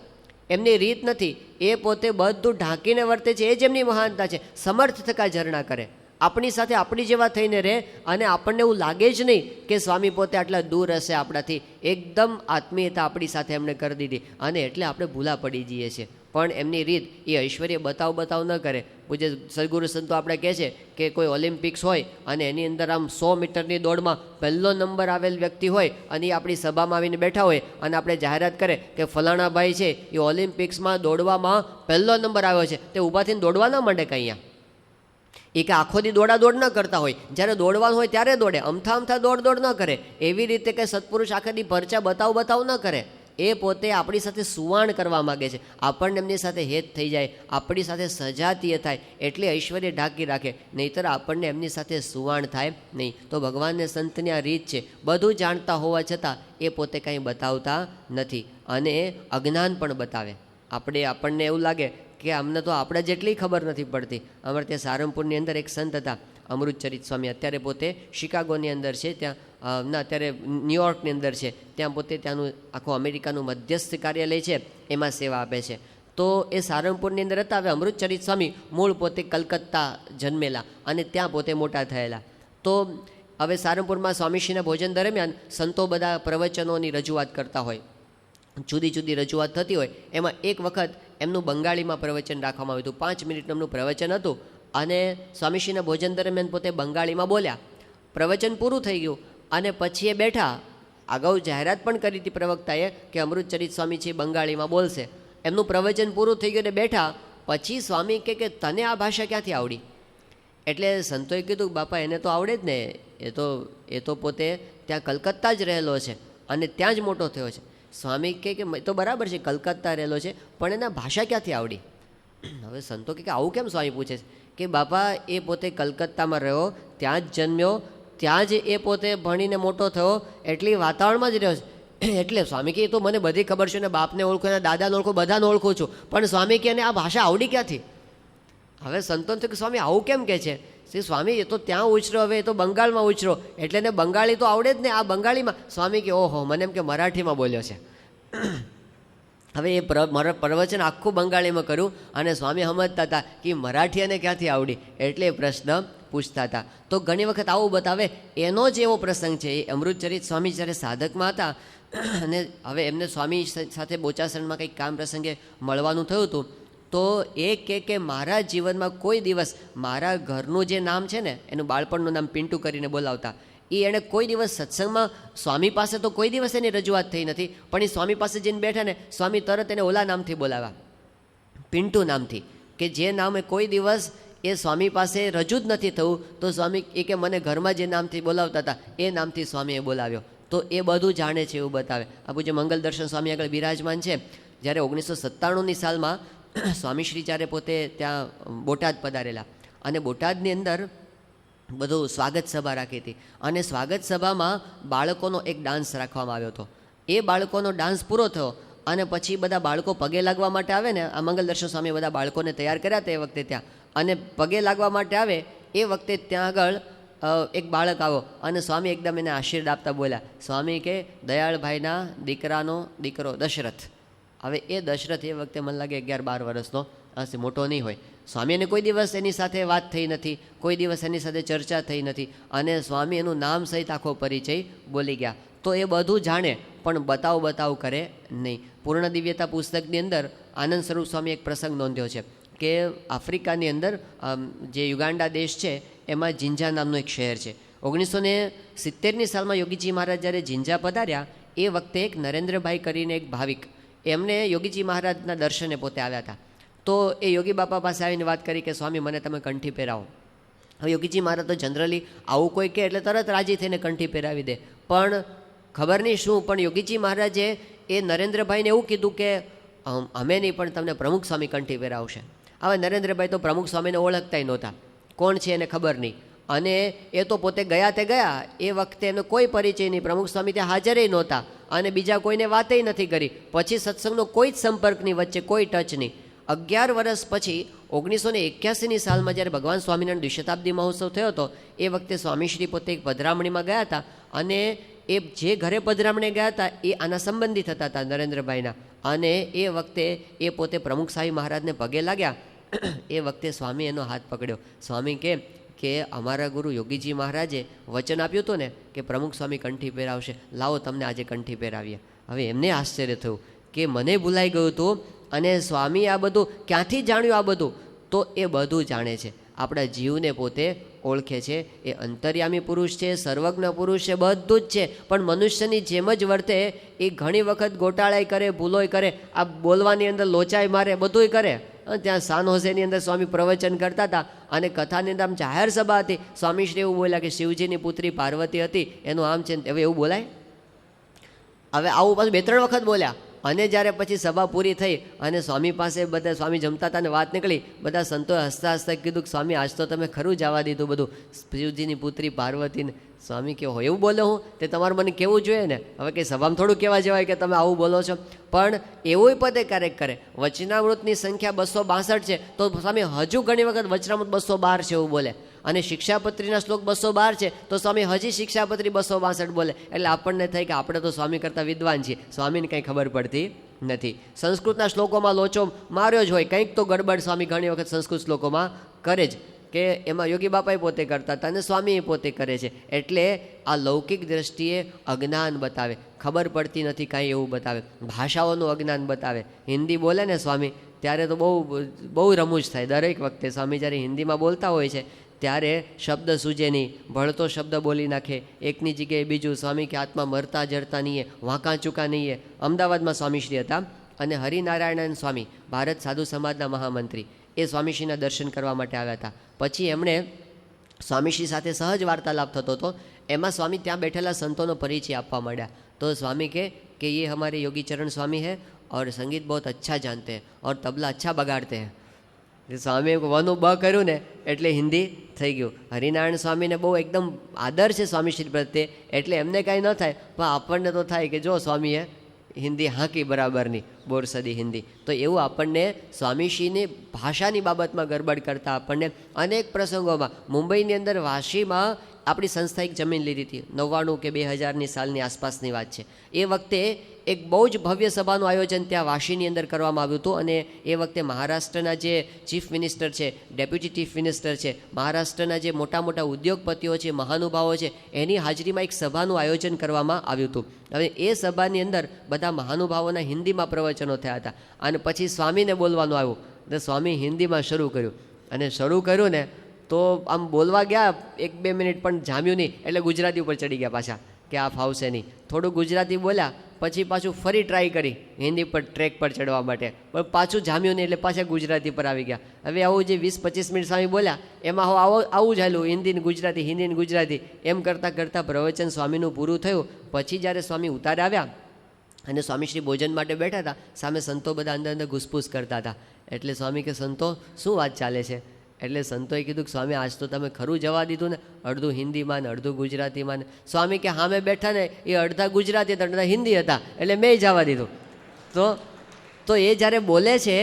એમની રીત નથી. એ પોતે બધું ઢાંકીને વર્તે છે, એ જ એમની મહાનતા છે. સમર્થ થકા ઝરણા કરે. આપણી સાથે આપણી જેવા થઈને રહે અને આપણને એવું લાગે જ નહીં કે સ્વામી પોતે આટલા દૂર હશે આપણાથી. એકદમ આત્મીયતા આપણી સાથે એમણે કરી દીધી અને એટલે આપણે ભૂલા પડી જઈએ છીએ. પણ એમની રીત એ ઐશ્વર્ય બતાવ ન કરે. પૂજ્ય સદગુરુ સંતો આપણે કહે છે કે કોઈ ઓલિમ્પિક્સ હોય અને એની અંદર આમ 100 મીટરની દોડમાં પહેલો નંબર આવેલ વ્યક્તિ હોય અને એ આપણી સભામાં આવીને બેઠા હોય અને આપણે જાહેરાત કરે કે ફલાણા ભાઈ છે એ ઓલિમ્પિક્સમાં દોડવામાં પહેલો નંબર આવ્યો છે, તે ઊભા થઈને દોડવા ન માંડે કંઈ. એ કે આખો દી દોડ ન કરતા હોય, જ્યારે દોડવાનું હોય ત્યારે દોડે, અમથા દોડ ન કરે. એવી રીતે કે સત્પુરુષ આખા દી પરચા બતાવ ન કરે. એ પોતે આપણી સાથે સુવાણ કરવા માગે છે, આપણને એમની સાથે હેત થઈ જાય, આપણી સાથે સજાતીય થાય એટલે ઐશ્વર્ય ઢાંકી રાખે, નહીંતર આપણને એમની સાથે સુવાણ થાય નહીં. તો ભગવાનને સંતની આ રીત છે, બધું જાણતા હોવા છતાં એ પોતે કંઈ બતાવતા નથી અને અજ્ઞાન પણ બતાવે. આપણને એવું લાગે કે અમને તો આપણે જેટલી ખબર નથી પડતી. અમારે ત્યાં સારંગપુરની અંદર એક સંત હતા અમૃતચરિત સ્વામી, અત્યારે પોતે શિકાગોની અંદર છે, ત્યાં અત્યારે ન્યુયોર્કની અંદર છે, ત્યાં પોતે ત્યાંનું આખું અમેરિકાનું મધ્યસ્થ કાર્યાલય છે એમાં સેવા આપે છે. તો એ સારંગપુરની અંદર હતા. હવે અમૃતચરિત સ્વામી મૂળ પોતે કલકત્તા જન્મેલા અને ત્યાં પોતે મોટા થયેલા. તો હવે સારંગપુરમાં સ્વામીશ્રીના ભોજન દરમિયાન સંતો બધા પ્રવચનોની રજૂઆત કરતા હોય, જુદી જુદી રજૂઆત થતી હોય. એમાં એક વખત એમનું બંગાળીમાં પ્રવચન રાખવામાં આવ્યું હતું. 5 મિનિટનું એમનું પ્રવચન હતું અને સ્વામીશ્રીના ભોજન દરમિયાન પોતે બંગાળીમાં બોલ્યા. પ્રવચન પૂરું થઈ ગયું અને પછી એ બેઠા. અગાઉ જાહેરાત પણ કરી હતી પ્રવક્તાએ કે અમૃતચરિત સ્વામી છે બંગાળીમાં બોલશે. એમનું પ્રવચન પૂરું થઈ ગયું અને બેઠા. પછી સ્વામી કે તને આ ભાષા ક્યાંથી આવડી? એટલે સંતોએ કીધું બાપા એને તો આવડે જ ને, એ તો પોતે ત્યાં કલકત્તા જ રહેલો છે અને ત્યાં જ મોટો થયો છે. સ્વામી કે તો બરાબર છે કલકત્તા રહેલો છે, પણ એના ભાષા ક્યાંથી આવડી? હવે સંતો કે આવું કેમ સ્વામી પૂછે છે? કે બાપા એ પોતે કલકત્તામાં રહ્યો, ત્યાં જ જન્મ્યો, ત્યાં જ એ પોતે ભણીને મોટો થયો, એટલી વાતાવરણમાં જ રહ્યો છે. એટલે સ્વામી કે એ તો મને બધી ખબર છે ને, બાપને ઓળખું, એના દાદાને ઓળખું, બધાને ઓળખું છું, પણ સ્વામી કે એને આ ભાષા આવડી ક્યાંથી? હવે સંતોને થયું કે સ્વામી આવું કેમ કે છે? સ્વામી એ તો ત્યાં ઉછરો, હવે એ તો બંગાળમાં ઉછરો, એટલે એને બંગાળી તો આવડે જ ને, આ બંગાળીમાં. સ્વામી કે ઓહો, મને એમ કે મરાઠીમાં બોલ્યો છે. હવે એ પ્રવચન આખું બંગાળીમાં કર્યું અને સ્વામી સમજતા હતા કે મરાઠી એને ક્યાંથી આવડી, એટલે પ્રશ્ન પૂછતા હતા. તો ઘણી વખત આવું બતાવે. એનો જ એવો પ્રસંગ છે, એ અમૃતચરિત સ્વામી જ્યારે સાધકમાં હતા અને હવે એમને સ્વામી સાથે બોચાસણમાં કંઈક કામ પ્રસંગે મળવાનું થયું હતું. તો એ કે મારા જીવનમાં કોઈ દિવસ મારા ઘરનું જે નામ છે ને, એનું બાળપણનું નામ પિન્ટુ કરીને બોલાવતા, એ એણે કોઈ દિવસ સત્સંગમાં સ્વામી પાસે તો કોઈ દિવસ એની રજૂઆત થઈ નથી, પણ એ સ્વામી પાસે જઈને બેઠા ને સ્વામી તરત એને ઓલા નામથી બોલાવ્યા, પિન્ટુ નામથી, કે જે નામે કોઈ દિવસ એ સ્વામી પાસે રજૂ જ નથી થયું. તો સ્વામી એ કે મને ઘરમાં જે નામથી બોલાવતા હતા એ નામથી સ્વામીએ બોલાવ્યો. તો એ બધું જાણે છે એવું બતાવે. આ પૂજ્ય મંગલ દર્શન સ્વામી આગળ બિરાજમાન છે. જ્યારે 1997ની સાલમાં સ્વામીશ્રી જ્યારે પોતે ત્યાં બોટાદ પધારેલા અને બોટાદની અંદર બધું સ્વાગત સભા રાખી હતી અને સ્વાગત સભામાં બાળકોનો એક ડાન્સ રાખવામાં આવ્યો હતો. એ બાળકોનો ડાન્સ પૂરો થયો અને પછી બધા બાળકો પગે લાગવા માટે આવે ને, આ મંગલ દર્શન સ્વામી બધા બાળકોને તૈયાર કર્યા હતા એ વખતે ત્યાં, અને પગે લાગવા માટે આવે એ વખતે ત્યાં આગળ એક બાળક આવ્યો અને સ્વામી એકદમ એને આશીર્વાદ આપતા બોલ્યા. સ્વામી કે દયાળભાઈના દીકરાનો દીકરો દશરથ. હવે એ દશરથ એ વખતે મને લાગે 11-12 વર્ષનો હશે, મોટો નહીં હોય. સ્વામીને કોઈ દિવસ એની સાથે વાત થઈ નથી, કોઈ દિવસ એની સાથે ચર્ચા થઈ નથી અને સ્વામી એનું નામ સહિત આખો પરિચય બોલી ગયા. તો એ બધું જાણે પણ બતાવ કરે નહીં. પૂર્ણ દિવ્યતા પુસ્તકની અંદર આનંદ સ્વરૂપ સ્વામી એક પ્રસંગ નોંધ્યો છે કે આફ્રિકાની અંદર જે યુગાન્ડા દેશ છે એમાં જિંજા નામનું એક શહેર છે. 1970ની સાલમાં યોગીજી મહારાજ જ્યારે જિંજા પધાર્યા એ વખતે એક નરેન્દ્રભાઈ કરીને એક ભાવિક એમને યોગીજી મહારાજના દર્શને પોતે આવ્યા હતા. તો એ યોગી બાપા પાસે આવીને વાત કરી કે સ્વામી મને તમે કંઠી પહેરાવો. હવે યોગીજી મહારાજ તો જનરલી આવું કોઈ કહે એટલે તરત રાજી થઈને કંઠી પહેરાવી દે, પણ ખબર નહીં શું, પણ યોગીજી મહારાજે એ નરેન્દ્રભાઈને એવું કીધું કે અમે નહીં પણ તમને પ્રમુખ સ્વામી કંઠી પહેરાવશે. હવે નરેન્દ્રભાઈ તો પ્રમુખ સ્વામીને ઓળખતા નહોતા, કોણ છે એને ખબર નહીં, અને એ તો પોતે ગયા તે ગયા, એ વખતે એનો કોઈ પરિચય નહીં, પ્રમુખ સ્વામી ત્યાં હાજર નહોતા અને બીજા કોઈને વાતય નથી કરી. પછી સત્સંગનો કોઈ જ સંપર્કની વચ્ચે કોઈ ટચ નહીં. 11 વર્ષ પછી 1981ની સાલમાં જ્યારે ભગવાન સ્વામિનારાયણ દ્વિશતાબ્દી મહોત્સવ થયો હતો એ વખતે સ્વામીશ્રી પોતે એક પધરામણીમાં ગયા હતા અને એ જે ઘરે પધરામણી ગયા હતા એ આના સંબંધી થતા હતા નરેન્દ્રભાઈના, અને એ વખતે એ પોતે પ્રમુખ સાહેબ મહારાજને પગે લાગ્યા. એ વખતે સ્વામી એનો હાથ પકડ્યો. સ્વામી કે કે અમારા ગુરુ યોગીજી મહારાજે વચન આપ્યું હતું ને કે પ્રમુખ સ્વામી કંઠી પહેરાવશે, લાવો તમને આજે કંઠી પહેરાવીએ. હવે એમને આશ્ચર્ય થયું કે મને ભૂલાઈ ગયું હતું અને સ્વામી આ બધું ક્યાંથી જાણ્યું? આ બધું તો એ બધું જાણે છે, આપણા જીવને પોતે ઓળખે છે. એ અંતર્યામી પુરુષ છે, સર્વજ્ઞ પુરુષ છે, બધું જ છે. પણ મનુષ્યની જેમ જ વર્તે. એ ઘણી વખત ગોટાળાઈ કરે, ભૂલોય કરે, આ બોલવાની અંદર લોચાઈ મારે, બધુંય કરે. ત્યાં સાન હોસેની અંદર સ્વામી પ્રવચન કરતા હતા અને કથાની અંદર આમ જાહેર સભા હતી. સ્વામીશ્રી એવું બોલ્યા કે શિવજીની પુત્રી પાર્વતી હતી, એનું આમ છે. હવે એવું બોલાય? હવે આવું પાછું 2-3 વખત બોલ્યા. અને જ્યારે પછી સભા પૂરી થઈ અને સ્વામી પાસે બધા સ્વામી જમતા હતા અને વાત નીકળી, બધા સંતોએ હસતા હસતા કીધું કે સ્વામી આજ તો તમે ખરું જવા દીધું બધું, શિવજીની પુત્રી પાર્વતીને. સ્વામી કે હોય એવું બોલો હું તે તમારે મને કહેવું જોઈએ ને. હવે કે સભામાં થોડું કહેવા જવાય કે તમે આવું બોલો છો. પણ એવું પદે ક્યારેક કરે. વચનામૃતની સંખ્યા 262 છે તો સ્વામી હજુ ઘણી વખત વચનામૃત 212 છે એવું બોલે. અને શિક્ષાપત્રીના શ્લોક 212 છે તો સ્વામી હજી શિક્ષાપત્રી 262 બોલે. એટલે આપણને થાય કે આપણે તો સ્વામી કરતાં વિદ્વાન છીએ, સ્વામીને કંઈ ખબર પડતી નથી. સંસ્કૃતના શ્લોકોમાં લોચો માર્યો જ હોય, કંઈક તો ગડબડ સ્વામી ઘણી વખત સંસ્કૃત શ્લોકોમાં કરે જ, કે એમાં યોગી બાપાએ પોતે કરતા હતા અને સ્વામી પોતે કરે છે. એટલે આ લૌકિક દ્રષ્ટિએ અજ્ઞાન બતાવે, ખબર પડતી નથી કાંઈ એવું બતાવે, ભાષાઓનું અજ્ઞાન બતાવે. હિન્દી બોલે ને સ્વામી ત્યારે તો બહુ રમૂજ થાય. દરેક વખતે સ્વામી જ્યારે હિન્દીમાં બોલતા હોય છે ત્યારે શબ્દ સૂજે નહીં, ભળતો શબ્દ બોલી નાખે, એકની જગ્યાએ બીજું. સ્વામી કે આત્મા મરતા જરતા નહીં, વાંકા ચૂકા નહીં. અમદાવાદમાં સ્વામીશ્રી હતા અને હરિનારાયણ સ્વામી, ભારત સાધુ સમાજના મહામંત્રી, એ સ્વામીશ્રીના દર્શન કરવા માટે આવ્યા હતા. પછી એમણે સ્વામીશ્રી સાથે સહજ વાર્તાલાપ થતો હતો. એમાં સ્વામી ત્યાં બેઠેલા સંતોનો પરિચય આપવા માંડ્યા. તો સ્વામી કે ये हमारे योगी चरण स्वामी है और संगीत बहुत अच्छा जानते हैं और तबला अच्छा बगाड़ते हैं. સ્વામીએ વનું બ કર્યું ને એટલે હિન્દી થઈ ગયું. હરિનારાયણ સ્વામીને બહુ એકદમ આદર છે સ્વામીશ્રી પ્રત્યે, એટલે એમને કાંઈ ન થાય, પણ આપણને તો થાય કે જો સ્વામીએ હિન્દી હાંકી બરાબરની, બોરસદી હિન્દી. તો એવું આપણને સ્વામીશ્રીની ભાષાની બાબતમાં ગરબડ કરતા આપણને અનેક પ્રસંગોમાં. મુંબઈની અંદર વાશીમાં આપણી સંસ્થા એક જમીન લીધી હતી, 99 કે 2000ની સાલની આસપાસની વાત છે. એ વખતે એક બહુ જ ભવ્ય સભાનું આયોજન ત્યાં વાશીની અંદર કરવામાં આવ્યું હતું. અને એ વખતે મહારાષ્ટ્રના જે ચીફ મિનિસ્ટર છે, ડેપ્યુટી ચીફ મિનિસ્ટર છે, મહારાષ્ટ્રના જે મોટા મોટા ઉદ્યોગપતિઓ છે, મહાનુભાવો છે, એની હાજરીમાં એક સભાનું આયોજન કરવામાં આવ્યું હતું. હવે એ સભાની અંદર બધા મહાનુભાવોના હિન્દીમાં પ્રવચનો થયા હતા. અને પછી સ્વામીને બોલવાનું આવ્યું તો સ્વામી હિન્દીમાં શરૂ કર્યું. અને શરૂ કર્યું ને તો આમ બોલવા ગયા 1-2 મિનિટ પણ જામ્યું નહીં, એટલે ગુજરાતી ઉપર ચડી ગયા પાછા કે આ ફાવશે નહીં. થોડું ગુજરાતી બોલ્યા, પછી પાછું ફરી ટ્રાય કરી હિન્દી પર ટ્રેક પર ચડવા માટે, પણ પાછું જામ્યું નહીં, એટલે પાછા ગુજરાતી પર આવી ગયા. હવે આવું જે 20-25 મિનિટ સ્વામી બોલ્યા એમાં આવું જ હાલું, હિન્દી ને ગુજરાતી, હિન્દી ને ગુજરાતી, એમ કરતાં કરતાં પ્રવચન સ્વામીનું પૂરું થયું. પછી જ્યારે સ્વામી ઉતારે આવ્યા અને સ્વામીશ્રી ભોજન માટે બેઠા હતા, સામે સંતો બધા અંદર અંદર ઘૂસપૂસ કરતા હતા. એટલે સ્વામી કે સંતો શું વાત ચાલે છે? એટલે સંતોએ કીધું કે સ્વામી આજ તો તમે ખરું જવા દીધું ને, અડધું હિન્દીમાં ને અડધું ગુજરાતીમાં ને. સ્વામી કે સામે બેઠા ને એ અડધા ગુજરાતી હતા, અડધા હિન્દી હતા, એટલે મેં જવા દીધું. તો એ જ્યારે બોલે છે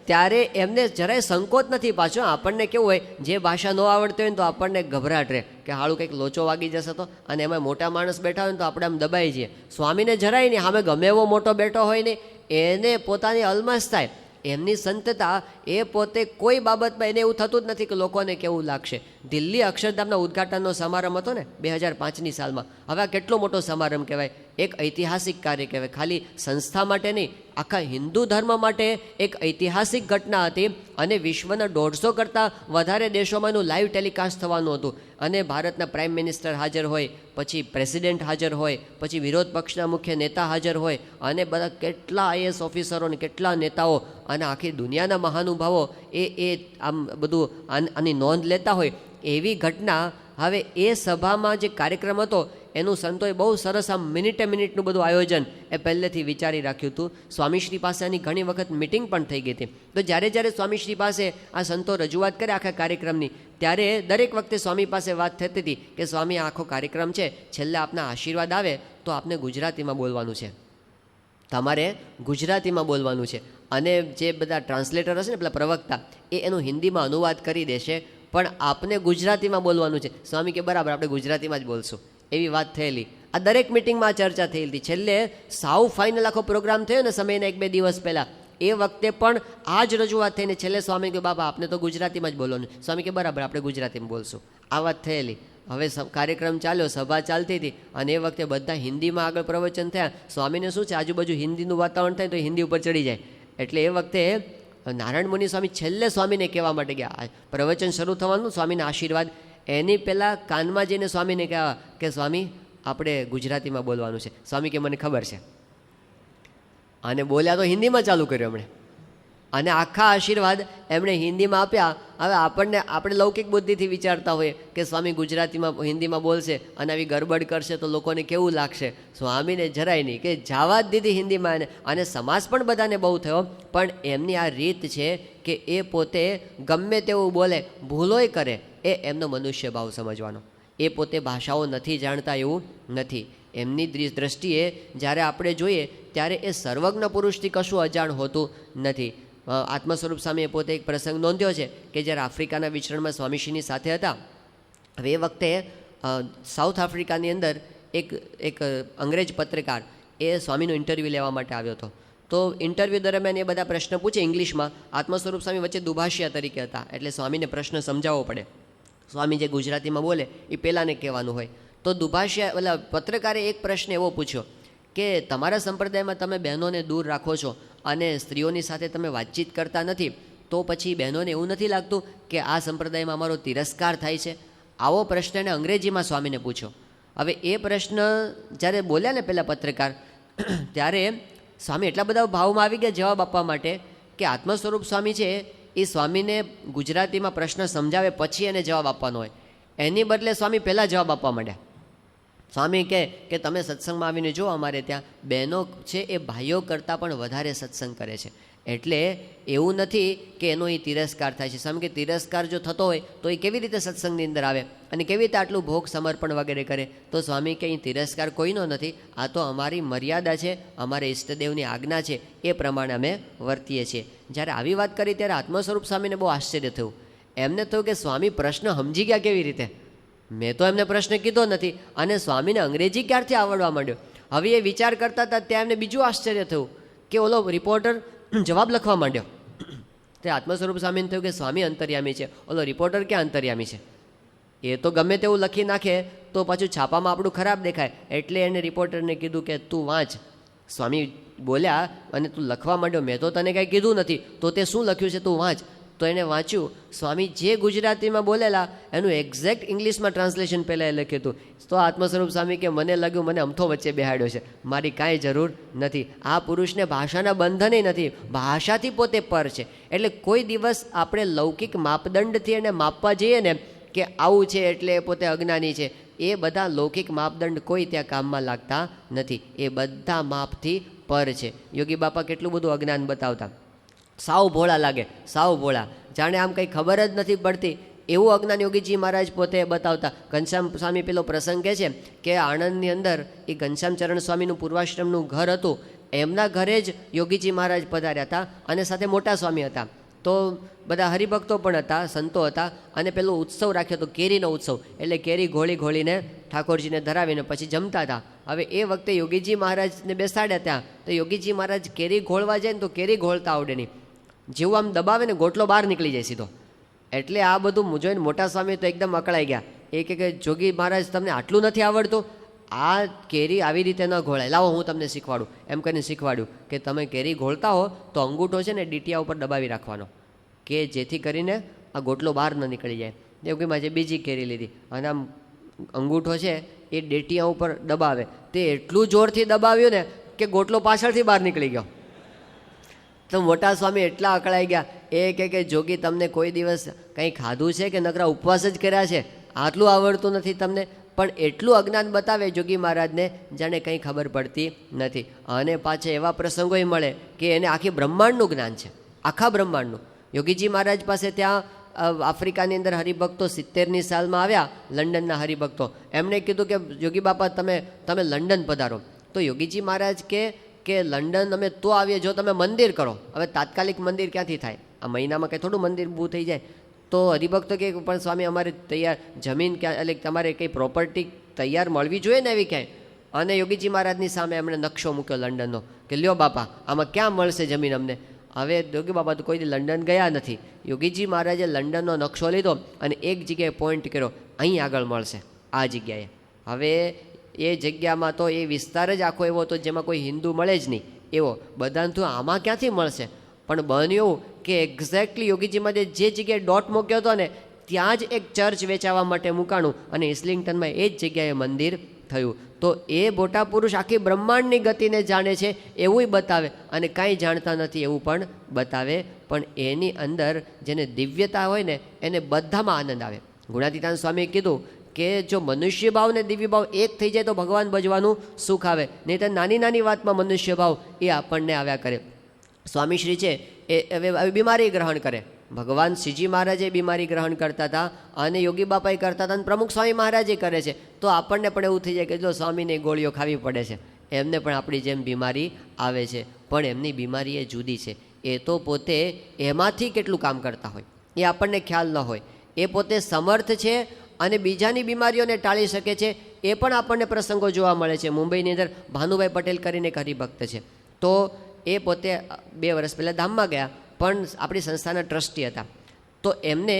ત્યારે એમને જરાય સંકોચ નથી. પાછો આપણને કેવું હોય, જે ભાષા ન આવડતી હોય ને તો આપણને ગભરાટ રહે કે હાળું કંઈક લોચો વાગી જશે તો, અને એમાં મોટા માણસ બેઠા હોય ને તો આપણે આમ દબાઈ જઈએ. સ્વામીને જરાય નહીં, સામે ગમે એવો મોટો બેઠો હોય ને એને પોતાની અલમસ થાય. એમની સંતતા એ પોતે કોઈ બાબતમાં એને એવું થતું જ નથી કે લોકોને કેવું લાગશે. દિલ્હી અક્ષરધામના ઉદ્ઘાટનનો સમારંભ હતો ને 2005ની સાલમાં. હવે આ કેટલો મોટો સમારંભ કહેવાય, એક ઐતિહાસિક કાર્ય કહેવાય. ખાલી સંસ્થા માટે નહીં, આખા હિન્દુ ધર્મ માટે એક ઐતિહાસિક ઘટના હતી. અને વિશ્વના 150 કરતાં વધારે દેશોમાં એનું લાઈવ ટેલિકાસ્ટ થવાનું હતું. અને ભારતના પ્રાઇમ મિનિસ્ટર હાજર હોય, પછી પ્રેસિડેન્ટ હાજર હોય, પછી વિરોધ પક્ષના મુખ્ય નેતા હાજર હોય, અને બધા કેટલા આઈએસ ઓફિસરો ને કેટલા નેતાઓ અને આખી દુનિયાના મહાનુભાવો એ આમ બધું આની નોંધ લેતા હોય એવી ઘટના. હવે એ સભામાં જે કાર્યક્રમ હતો એનું સંતોએ બહુ સરસ આમ મિનિટનું બધું આયોજન એ પહેલેથી વિચારી રાખ્યું હતું. સ્વામીશ્રી પાસે આની ઘણી વખત મિટિંગ પણ થઈ ગઈ હતી. તો જ્યારે સ્વામીશ્રી પાસે આ સંતો રજૂઆત કરે આખા કાર્યક્રમની, ત્યારે દરેક વખતે સ્વામી પાસે વાત થતી હતી કે સ્વામી આખો કાર્યક્રમ છે, છેલ્લે આપના આશીર્વાદ આવે તો આપને ગુજરાતીમાં બોલવાનું છે, તમારે ગુજરાતીમાં બોલવાનું છે. અને જે બધા ટ્રાન્સલેટર હશે ને પેલા પ્રવક્તા, એનું હિન્દીમાં અનુવાદ કરી દેશે, પણ આપને ગુજરાતીમાં બોલવાનું છે. સ્વામી કે બરાબર, આપણે ગુજરાતીમાં જ બોલશું. એવી વાત થયેલી. આ દરેક મિટિંગમાં ચર્ચા થયેલી હતી. છેલ્લે સાવ ફાઇનલ આખો પ્રોગ્રામ થયો ને સમયના 1-2 દિવસ પહેલાં, એ વખતે પણ આ જ રજૂઆત થઈને છેલ્લે સ્વામી કે બાબા આપને તો ગુજરાતીમાં જ બોલવાનું. સ્વામી કે બરાબર, આપણે ગુજરાતીમાં બોલશું. આ વાત થયેલી. હવે કાર્યક્રમ ચાલ્યો, સભા ચાલતી હતી અને એ વખતે બધા હિન્દીમાં આગળ પ્રવચન થયા. સ્વામીને શું છે, આજુબાજુ હિન્દીનું વાતાવરણ થાય તો હિન્દી ઉપર ચડી જાય. એટલે એ વખતે નારાયણ મુનિ સ્વામી છેલ્લે સ્વામીને કહેવા માટે ગયા, પ્રવચન શરૂ થવાનું, સ્વામીના આશીર્વાદ, એની પહેલાં કાનમાં જઈને સ્વામીને કહેવા કે સ્વામી આપણે ગુજરાતીમાં બોલવાનું છે. સ્વામી કે મને ખબર છે. અને બોલ્યા તો હિન્દીમાં ચાલુ કર્યું એમણે, અને આખા આશીર્વાદ એમણે હિન્દીમાં આપ્યા. હવે આપણે લૌકિક બુદ્ધિથી વિચારતા હોઈએ કે સ્વામી ગુજરાતીમાં હિન્દીમાં બોલશે અને આવી ગરબડ કરશે તો લોકોને કેવું લાગશે. સ્વામીને જરાય નહીં, કે જવા જ દીધી હિન્દીમાં. અને સમાસ પણ બધાને બહુ થયો, પણ એમની આ રીત છે કે એ પોતે ગમે તેવું બોલે, ભૂલોય કરે, એ એમનો મનુષ્ય ભાવ સમજવાનો. એ પોતે ભાષાઓ નથી જાણતા એવું નથી. એમની દ્રષ્ટિએ જ્યારે આપણે જોઈએ ત્યારે એ સર્વજ્ઞ પુરુષથી કશું અજાણ હોતું નથી. આત્મ સ્વરૂપ સ્વામીએ પોતે એક પ્રસંગ નોંધ્યો છે કે જ્યારે આફ્રિકાના વિચરણમાં સ્વામીશ્રીની સાથે હતા, હવે એ વખતે સાઉથ આફ્રિકાની અંદર એક અંગ્રેજ પત્રકાર એ સ્વામીનું ઇન્ટરવ્યૂ લેવા માટે આવ્યો હતો. તો ઇન્ટરવ્યૂ દરમિયાન એ બધા પ્રશ્ન પૂછે ઇંગ્લિશમાં. આત્મ સ્વરૂપ સ્વામી વચ્ચે દુભાષિયા તરીકે હતા, એટલે સ્વામીને પ્રશ્ન સમજાવવો પડે. સ્વામી જે ગુજરાતીમાં બોલે એ પહેલાંને કહેવાનું હોય. તો દુભાષિયા એટલે પત્રકારે એક પ્રશ્ન એવો પૂછ્યો કે તમારા સંપ્રદાયમાં તમે બહેનોને દૂર રાખો છો અને સ્ત્રીઓની સાથે તમે વાતચીત કરતા નથી, તો પછી બહેનોને એવું નથી લાગતું કે આ સંપ્રદાયમાં અમારો તિરસ્કાર થાય છે? આવો પ્રશ્ન એને અંગ્રેજીમાં સ્વામીને પૂછ્યો. હવે એ પ્રશ્ન જ્યારે બોલ્યા ને પેલા પત્રકાર, ત્યારે સ્વામી એટલા બધા ભાવમાં આવી ગયા જવાબ આપવા માટે કે આત્મ સ્વરૂપ સ્વામી છે એ સ્વામીને ગુજરાતીમાં પ્રશ્ન સમજાવે પછી એને જવાબ આપવાનો હોય. એની બદલે સ્વામી પહેલાં જવાબ આપવા માંડ્યા. સ્વામી કહે કે તમે સત્સંગમાં આવીને જો, અમારે ત્યાં બહેનો છે એ ભાઈઓ કરતાં પણ વધારે સત્સંગ કરે છે, એટલે એવું નથી કે એનો એ તિરસ્કાર થાય છે. સ્વામી કે તિરસ્કાર જો થતો હોય તો એ કેવી રીતે સત્સંગની અંદર આવે અને કેવી રીતે આટલું ભોગ સમર્પણ વગેરે કરે? તો સ્વામી કે અહીં તિરસ્કાર કોઈનો નથી, આ તો અમારી મર્યાદા છે, અમારે ઈષ્ટદેવની આજ્ઞા છે, એ પ્રમાણે અમે વર્તીએ છીએ. જ્યારે આવી વાત કરી ત્યારે આત્મ સ્વરૂપ સ્વામીને બહુ આશ્ચર્ય થયું. એમને થયું કે સ્વામી પ્રશ્ન સમજી ગયા કેવી રીતે? મેં તો એમને પ્રશ્ન કીધો નથી અને સ્વામીને અંગ્રેજી ક્યારથી આવડવા માંડ્યો? હવે એ વિચાર કરતા હતા ત્યાં એમને બીજું આશ્ચર્ય થયું કે ઓલો રિપોર્ટર જવાબ લખવા માંડ્યો. તે આત્મ સ્વરૂપ સ્વામીને થયું કે સ્વામી અંતર્યામી છે, ઓલો રિપોર્ટર ક્યાં અંતર્યામી છે? એ તો ગમે તેવું લખી નાખે તો પાછું છાપામાં આપણું ખરાબ દેખાય. એટલે એને રિપોર્ટરને કીધું કે તું વાંચ. સ્વામી બોલ્યા અને તું લખવા માંડ્યો, મેં તો તને કાંઈ કીધું નથી, તો તે શું લખ્યું છે તું વાંચ. તો એને વાંચ્યું. સ્વામી જે ગુજરાતીમાં બોલેલા એનું એક્ઝેક્ટ ઇંગ્લિશમાં ટ્રાન્સલેશન પહેલાં એ લખ્યું હતું. તો આત્મ સ્વરૂપ સ્વામી કે મને લાગ્યું મને અમથો વચ્ચે બેહાડ્યો છે, મારી કાંઈ જરૂર નથી. આ પુરુષને ભાષાના બંધને નથી, ભાષાથી પોતે પર છે. એટલે કોઈ દિવસ આપણે લૌકિક માપદંડથી એને માપવા જઈએ ને કે આવું છે એટલે પોતે અજ્ઞાની છે, એ બધા લૌકિક માપદંડ કોઈ ત્યાં કામમાં લાગતા નથી. એ બધા માપથી પર છે. યોગી બાપા કેટલું બધું અજ્ઞાન બતાવતા, સાવ ભોળા લાગે, સાવ ભોળા, જાણે આમ કંઈ ખબર જ નથી પડતી એવું અજ્ઞાન યોગીજી મહારાજ પોતે બતાવતા. ઘનશ્યામ સ્વામી પેલો પ્રસંગ કહે છે કે આણંદની અંદર એ ઘનશ્યામ ચરણ સ્વામીનું પૂર્વાશ્રમનું ઘર હતું, એમના ઘરે જ યોગીજી મહારાજ પધાર્યા હતા અને સાથે મોટા સ્વામી હતા. તો બધા હરિભક્તો પણ હતા, સંતો હતા, અને પેલો ઉત્સવ રાખ્યો હતો કેરીનો ઉત્સવ. એટલે કેરી ઘોળીને ઠાકોરજીને ધરાવીને પછી જમતા હતા. હવે એ વખતે યોગીજી મહારાજને બેસાડ્યા ત્યાં, તો યોગીજી મહારાજ કેરી ઘોળવા જાય ને તો કેરી ઘોળતા આવડે નહીં, જેવું આમ દબાવે ને ગોટલો બહાર નીકળી જાય સીધો. એટલે આ બધું જોઈને મોટા સ્વામી તો એકદમ અકળાઈ ગયા. એ કે જોગી મહારાજ તમને આટલું નથી આવડતું, આ કેરી આવી રીતે ન ઘોળાય, લાવો હું તમને શીખવાડું. એમ કરીને શીખવાડ્યું કે તમે કેરી ઘોળતા હો તો અંગૂઠો છે ને ડીટિયા ઉપર દબાવી રાખવાનો, કે જેથી કરીને આ ગોટલો બહાર ન નીકળી જાય. યોગી મહારાજે બીજી કેરી લીધી અને આમ અંગૂઠો છે એ ડેટિયા ઉપર દબાવે, તે એટલું જોરથી દબાવ્યું ને કે ગોટલો પાછળથી બહાર નીકળી ગયો. તો મોટા સ્વામી એટલા અકળાઈ ગયા. એ કે જોગી તમને કોઈ દિવસ કંઈ ખાધું છે કે નકરા ઉપવાસ જ કર્યા છે, આટલું આવડતું નથી તમને? પણ એટલું અજ્ઞાન બતાવે જોગી મહારાજને જાણે કંઈ ખબર પડતી નથી. અને પાછા એવા પ્રસંગોય મળે કે એને આખી બ્રહ્માંડનું જ્ઞાન છે, આખા બ્રહ્માંડનું. યોગીજી મહારાજ પાસે ત્યાં આફ્રિકાની અંદર હરિભક્તો 70ની સાલમાં આવ્યા, લંડનના હરિભક્તો. એમણે કીધું કે યોગી બાપા તમે લંડન પધારો. તો યોગીજી મહારાજ કે લંડન અમે તો આવીએ જો તમે મંદિર કરો. હવે તાત્કાલિક મંદિર ક્યાંથી થાય? આ મહિનામાં કંઈ થોડું મંદિર ઊભું થઈ જાય? તો હરિભક્તો કે પણ સ્વામી અમારે તૈયાર જમીન ક્યાં, એટલે તમારે કંઈ પ્રોપર્ટી તૈયાર મળવી જોઈએ ને એવી ક્યાંય. અને યોગીજી મહારાજની સામે એમણે નકશો મૂક્યો લંડનનો કે લ્યો બાપા આમાં ક્યાં મળશે જમીન અમને? હવે યોગી બાબા તો કોઈ લંડન ગયા નથી. યોગીજી મહારાજે લંડનનો નકશો લીધો અને એક જગ્યાએ પોઈન્ટ કર્યો, અહીં આગળ મળશે આ જગ્યાએ. હવે એ જગ્યામાં તો એ વિસ્તાર જ આખો એવો હતો જેમાં કોઈ હિન્દુ મળે જ નહીં એવો. બધાને તો આમાં ક્યાંથી મળશે? પણ બન્યું એવું કે એક્ઝેક્ટલી યોગીજી મહારાજે જે જગ્યાએ ડોટ મૂક્યો હતો ને ત્યાં જ એક ચર્ચ વેચાવા માટે મૂકાણું અને ઇસ્લિંગ્ટનમાં એ જ જગ્યાએ મંદિર થયું. તો એ મોટા પુરુષ આખી બ્રહ્માંડની ગતિને જાણે છે એવું બતાવે અને કાંઈ જાણતા નથી એવું પણ બતાવે. પણ એની અંદર જેને દિવ્યતા હોય ને એને બધામાં આનંદ આવે. ગુણાતીતાનંદ સ્વામીએ કીધું કે જો મનુષ્ય ભાવ ને દિવ્ય ભાવ એક થઈ જાય તો ભગવાન ભજવાનું સુખ આવે, નહીં તો નાની નાની વાતમાં મનુષ્ય ભાવ એ આપણને આવ્યા કરે. સ્વામીશ્રી છે એ હવે બીમારી ગ્રહણ કરે. ભગવાન શ્રીજી મહારાજે બીમારી ગ્રહણ કરતા હતા અને યોગી બાપાએ કરતા હતા અને પ્રમુખ સ્વામી મહારાજે કરે છે. તો આપણને પણ એવું થઈ જાય કે જો સ્વામીને ગોળીઓ ખાવી પડે છે, એમને પણ આપણી જેમ બીમારી આવે છે. પણ એમની બીમારી એ જુદી છે. એ તો પોતે એમાંથી કેટલું કામ કરતા હોય એ આપણને ખ્યાલ ન હોય. એ પોતે સમર્થ છે અને બીજાની બીમારીઓને ટાળી શકે છે. એ પણ આપણને પ્રસંગો જોવા મળે છે. મુંબઈની અંદર ભાનુભાઈ પટેલ કરીને એક હરિભક્ત છે. તો એ પોતે 2 વર્ષ પહેલાં ધામમાં ગયા, પણ આપણી સંસ્થાના ટ્રસ્ટી હતા. તો એમને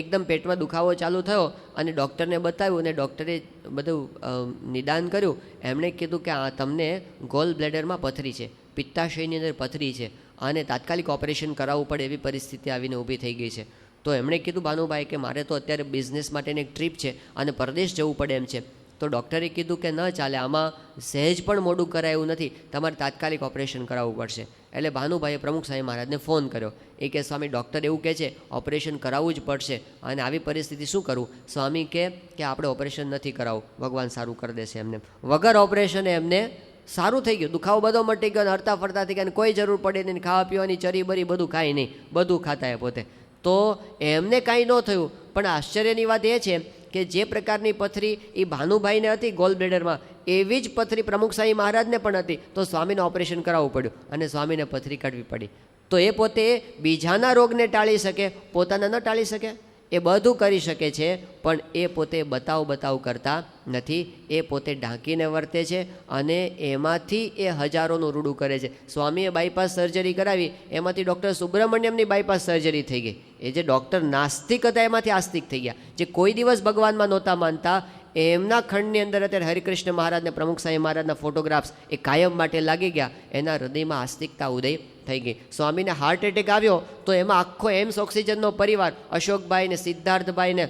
એકદમ પેટમાં દુખાવો ચાલુ થયો અને ડૉક્ટરને બતાવ્યું અને ડૉક્ટરે બધું નિદાન કર્યું. એમણે કીધું કે આ તમને ગોલ બ્લેડરમાં પથરી છે, પિત્તાશયની અંદર પથરી છે અને તાત્કાલિક ઓપરેશન કરાવવું પડે એવી પરિસ્થિતિ આવીને ઊભી થઈ ગઈ છે. તો એમણે કીધું ભાનુભાઈ કે મારે તો અત્યારે બિઝનેસ માટેની એક ટ્રીપ છે અને પરદેશ જવું પડે એમ છે. તો ડૉક્ટરે કીધું કે ન ચાલે, આમાં સહેજ પણ મોડું કરાયું નથી, તમારે તાત્કાલિક ઓપરેશન કરાવવું પડશે. એટલે ભાનુભાઈએ પ્રમુખ સ્વામી મહારાજને ફોન કર્યો. એ કે સ્વામી ડૉક્ટર એવું કહે છે ઓપરેશન કરાવવું જ પડશે અને આવી પરિસ્થિતિ શું કરવું? સ્વામી કે આપણે ઓપરેશન નથી કરાવવું, ભગવાન સારું કરી દેશે એમને. વગર ઓપરેશને એમને સારું થઈ ગયું, દુખાવો બધો મટી ગયો, હરતા ફરતા થઈ ગયા, કોઈ જરૂર પડે નહીં, ખાવા પીવાની ચરી બરી બધું કાંઈ નહીં, બધું ખાતા એ પોતે. તો એમને કાંઈ ન થયું. પણ આશ્ચર્યની વાત એ છે કે જે પ્રકારની પથરી એ ભાનુભાઈને હતી ગોલ બ્લેડરમાં, એવી જ પથરી પ્રમુખ સ્વામી મહારાજને પણ હતી. તો સ્વામીને ઓપરેશન કરાવવું પડ્યું અને સ્વામીને પથરી કાઢવી પડી. તો એ પોતે બીજાના રોગને ટાળી શકે, પોતાના ન ટાળી શકે? એ બધું કરી શકે છે, પણ એ પોતે બતાવ કરતા નથી. એ પોતે ઢાંકીને વર્તે છે અને એમાંથી એ હજારોનું રૂડું કરે છે. સ્વામીએ બાયપાસ સર્જરી કરાવી, એમાંથી ડૉક્ટર સુબ્રમણ્યમની બાયપાસ સર્જરી થઈ ગઈ. એ જે ડૉક્ટર નાસ્તિક હતા એમાંથી આસ્તિક થઈ ગયા. જે કોઈ દિવસ ભગવાનમાં નહોતા માનતા, એમના ખંડની અંદર અત્યારે હરિકૃષ્ણ મહારાજને પ્રમુખ સ્વામી મહારાજના ફોટોગ્રાફ્સ એ કાયમ માટે લાગી ગયા. એના હૃદયમાં આસ્તિકતા ઉદય થઈ ગઈ. સ્વામીને હાર્ટ એટેક આવ્યો તો એમાં આખો એમ્સ ઓક્સિજનનો પરિવાર, અશોકભાઈને, સિદ્ધાર્થભાઈને,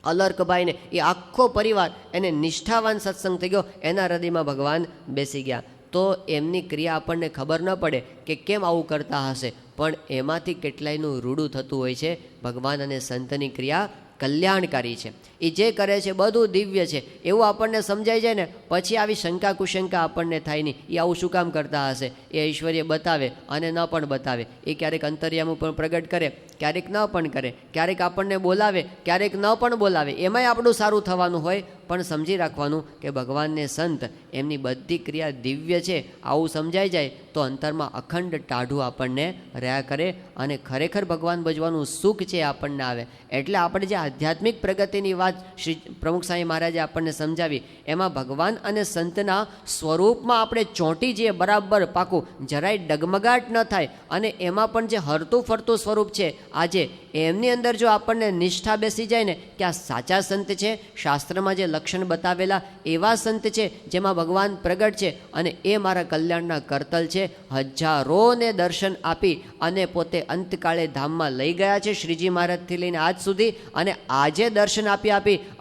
અલર્કભાઈને, એ આખો પરિવાર એને નિષ્ઠાવાન સત્સંગ થઈ ગયો. એના હૃદયમાં ભગવાન બેસી ગયા. તો એમની ક્રિયા આપણને ખબર ન પડે કે કેમ આવું કરતા હશે, પણ એમાંથી કેટલાયનું રૂડું થતું હોય છે. ભગવાન અને સંતની ક્રિયા કલ્યાણકારી છે. એ જે કરે છે બધું દિવ્ય છે એવું આપણને સમજાઈ જાય ને પછી આવી શંકા કુશંકા આપણને થાય નહીં. એ આવું શું કામ કરતા હશે? એ ઐશ્વર્ય બતાવે અને ન પણ બતાવે. એ ક્યારેક અંતર્યામી પણ પ્રગટ કરે, ક્યારેક ન પણ કરે, ક્યારેક આપણને બોલાવે, ક્યારેક ન પણ બોલાવે. એમાંય આપણું સારું થવાનું હોય. પણ સમજી રાખવાનું કે ભગવાનને સંત એમની બધી ક્રિયા દિવ્ય છે આવું સમજાઈ જાય તો અંતરમાં અખંડ ટાઢું આપણને રહ્યા કરે અને ખરેખર ભગવાન ભજવાનું સુખ છે આપણને આવે. એટલે આપણે જે આધ્યાત્મિક પ્રગતિની વાત શ્રી પ્રમુખ સ્વામી મહારાજે આપણને સમજાવી, એમાં ભગવાન અને સંતના સ્વરૂપમાં આપણે ચોંટી જઈએ બરાબર પાકું, જરાય ડગમગાટ ન થાય. અને એમાં પણ જે હરતું ફરતું સ્વરૂપ છે આજે, એમની અંદર જો આપણને નિષ્ઠા બેસી જાય ને કે આ સાચા સંત છે, શાસ્ત્રમાં જે લક્ષણ બતાવેલા એવા સંત છે જેમાં ભગવાન પ્રગટ છે અને એ મારા કલ્યાણના કરતલ છે. હજારોને દર્શન આપી અને પોતે અંતકાળે ધામમાં લઈ ગયા છે શ્રીજી મહારાજથી લઈને આજ સુધી. અને આજે દર્શન આપી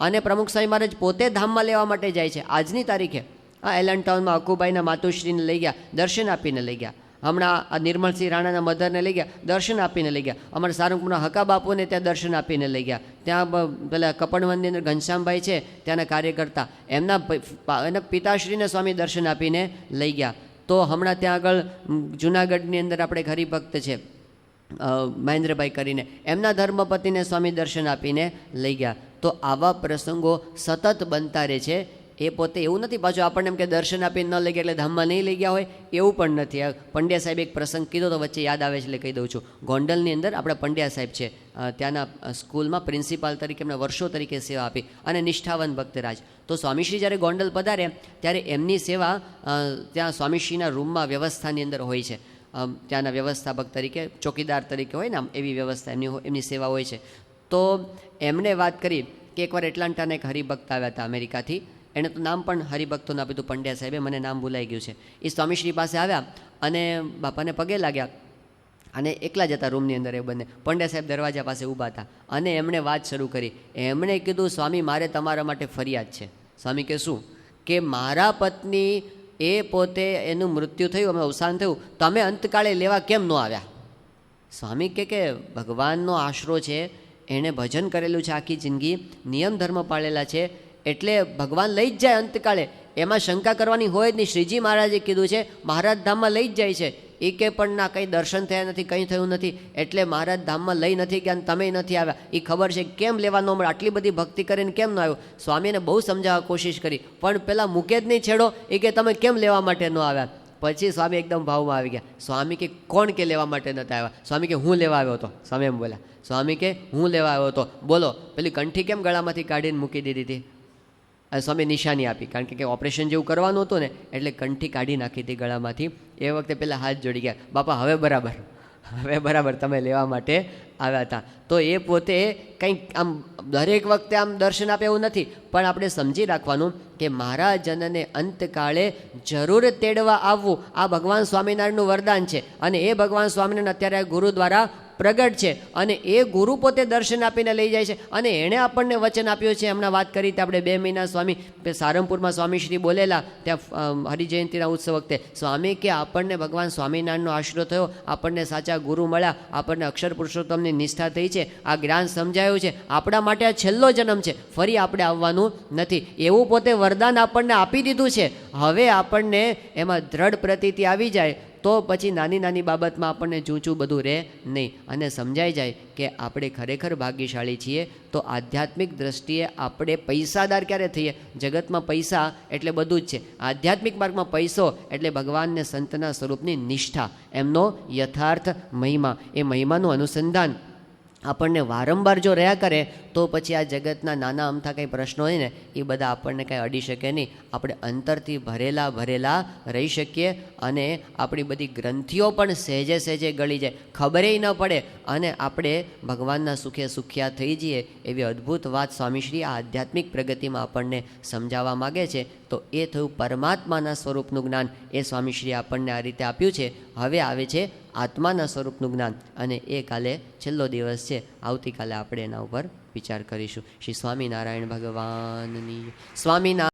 અને પ્રમુખ સ્વામી મહારાજ પોતે ધામમાં લેવા માટે જાય છે આજની તારીખે. એલન ટાઉનમાં અકુબાઈના માતુશ્રીને લઈ ગયા, દર્શન આપીને લઈ ગયા. હમણાં આ નિર્મળસિંહ રાણાના મધરને લઈ ગયા, દર્શન આપીને લઈ ગયા. અમારા સારંગપુરના હકા બાપુને ત્યાં દર્શન આપીને લઈ ગયા. ત્યાં પેલા કપડવનની અંદર ઘનશ્યામભાઈ છે ત્યાંના કાર્યકર્તા, એના પિતાશ્રીને સ્વામી દર્શન આપીને લઈ ગયા. તો હમણાં ત્યાં આગળ જુનાગઢની અંદર આપણે એક હરિભક્ત છે મહેન્દ્રભાઈ કરીને, એમના ધર્મપતિને સ્વામી દર્શન આપીને લઈ ગયા. તો આવા પ્રસંગો સતત બનતા રહે છે. એ પોતે એવું નથી પાછું આપણને એમ કે દર્શન આપીને ન લઈ ગયા એટલે ધામમાં નહીં લઈ ગયા હોય, એવું પણ નથી. પંડ્યા સાહેબ એક પ્રસંગ કીધો તો વચ્ચે યાદ આવે છે એટલે કહી દઉં છું. ગોંડલની અંદર આપણા પંડ્યા સાહેબ છે, ત્યાંના સ્કૂલમાં પ્રિન્સિપાલ તરીકે એમના વર્ષો તરીકે સેવા આપી અને નિષ્ઠાવાન ભક્તરાજ. તો સ્વામીશ્રી જ્યારે ગોંડલ પધારે ત્યારે એમની સેવા ત્યાં સ્વામીશ્રીના રૂમમાં વ્યવસ્થાની અંદર હોય છે. ત્યાંના વ્યવસ્થાપક તરીકે, ચોકીદાર તરીકે હોય ને આમ, એવી વ્યવસ્થા એમની સેવા હોય છે. તો એમણે વાત કરી કે એકવાર એટલાન્ટાના એક હરિભક્ત આવ્યા હતા અમેરિકાથી. એણે તો નામ પણ હરિભક્તોનું આપ્યું હતું, પંડ્યા સાહેબે, મને નામ ભૂલાઈ ગયું છે. એ સ્વામીશ્રી પાસે આવ્યા અને બાપાને પગે લાગ્યા અને એકલા જ હતા રૂમની અંદર એ બંને. પંડ્યા સાહેબ દરવાજા પાસે ઊભા હતા અને એમણે વાત શરૂ કરી. એમણે કીધું, સ્વામી મારે તમારા માટે ફરિયાદ છે. સ્વામી કે શું? કે મારા પત્ની એ પોતે એનું મૃત્યુ થયું, અમે અવસાન થયું, તમે અંતકાળે લેવા કેમ ન આવ્યા? સ્વામી કે ભગવાનનો આશરો છે, એણે ભજન કરેલું છે આખી જિંદગી, નિયમ ધર્મ પાળેલા છે, એટલે ભગવાન લઈ જ જાય અંતકાળે, એમાં શંકા કરવાની હોય જ નહીં. શ્રીજી મહારાજે કીધું છે મહારાજ ધામમાં લઈ જ જાય છે. એ કે પણ ના, કંઈ દર્શન થયા નથી, કંઈ થયું નથી, એટલે મહારાજ ધામમાં લઈ નથી ગયા, તમે નથી આવ્યા. એ ખબર છે કેમ લેવા ન મળે, આટલી બધી ભક્તિ કરીને કેમ ન આવ્યો? સ્વામીને બહુ સમજાવવા કોશિશ કરી પણ પેલા મૂકે જ નહીં છેડો. એ કે તમે કેમ લેવા માટે ન આવ્યા? પછી સ્વામી એકદમ ભાવમાં આવી ગયા. સ્વામી કે કોણ કે લેવા માટે નહોતા આવ્યા? સ્વામી કે હું લેવા આવ્યો હતો. સ્વામી એમ બોલ્યા. સ્વામી કે હું લેવા આવ્યો હતો. બોલો પેલી કંઠી કેમ ગળામાંથી કાઢીને મૂકી દીધી હતી? સ્વામી નિશાની આપી, કારણ કે ઓપરેશન જેવું કરવાનું હતું ને, એટલે કંઠી કાઢી નાખી હતી ગળામાંથી. એ વખતે પેલા હાથ જોડી ગયા, બાપા હવે બરાબર તમે લેવા માટે આવ્યા હતા. તો એ પોતે કંઈક આમ દરેક વખતે આમ દર્શન આપે એવું નથી, પણ આપણે સમજી રાખવાનું કે મારા જનને અંતકાળે જરૂર તેડવા આવવું, આ ભગવાન સ્વામિનારાયણનું વરદાન છે. અને એ ભગવાન સ્વામિનારાયણ અત્યારે ગુરુ દ્વારા પ્રગટ છે અને એ ગુરુ પોતે દર્શન આપીને લઈ જાય છે. અને એણે આપણને વચન આપ્યું છે, હમણાં વાત કરી આપણે 2 મહિના સ્વામી સારંગપુરમાં સ્વામીશ્રી બોલેલા ત્યાં હરિજયંતિના ઉત્સવ વખતે. સ્વામી કે આપણને ભગવાન સ્વામિનારાયણનો આશરો થયો, આપણને સાચા ગુરુ મળ્યા, આપણને અક્ષર પુરુષોત્તમની નિષ્ઠા થઈ છે, આ જ્ઞાન સમજાયું છે, આપણા માટે આ છેલ્લો જન્મ છે, ફરી આપણે આવવાનું નથી, એવું પોતે વરદાન આપણને આપી દીધું છે. હવે આપણને એમાં દ્રઢ પ્રતીતિ આવી જાય તો પછી નાની નાની બાબતમાં આપણને ચૂંચું બધું રહે નહીં અને સમજાઈ જાય કે આપણે ખરેખર ભાગ્યશાળી છીએ. તો આધ્યાત્મિક દ્રષ્ટિએ આપણે પૈસાદાર ક્યારે થઈએ? જગતમાં પૈસા એટલે બધું જ છે, આધ્યાત્મિક માર્ગમાં પૈસો એટલે ભગવાનને સંતના સ્વરૂપની નિષ્ઠા, એમનો યથાર્થ મહિમા. એ મહિમાનું અનુસંધાન આપણને વારંવાર જો રહ્યા કરે તો પછી આ જગતના નાના અમથા કંઈ પ્રશ્નો હોય ને એ બધા આપણને કાંઈ અડી શકે નહીં. આપણે અંતરથી ભરેલા રહી શકીએ અને આપણી બધી ગ્રંથિઓ પણ સહેજે સહેજે ગળી જાય, ખબરે ન પડે અને આપણે ભગવાનના સુખે સુખ્યા થઈ જઈએ. એવી અદ્ભુત વાત સ્વામીશ્રી આ આધ્યાત્મિક પ્રગતિમાં આપણને સમજાવવા માગે છે. તો એ થયું પરમાત્માના સ્વરૂપનું જ્ઞાન, એ સ્વામીશ્રી આપણને આ રીતે આપ્યું છે. હવે આવે છે આત્માના સ્વરૂપનું જ્ઞાન અને એ કાલે છેલ્લો દિવસ છે, આવતીકાલે આપણે એના ઉપર વિચાર કરીશું. શ્રી સ્વામિનારાયણ ભગવાનની સ્વામિનારાયણ.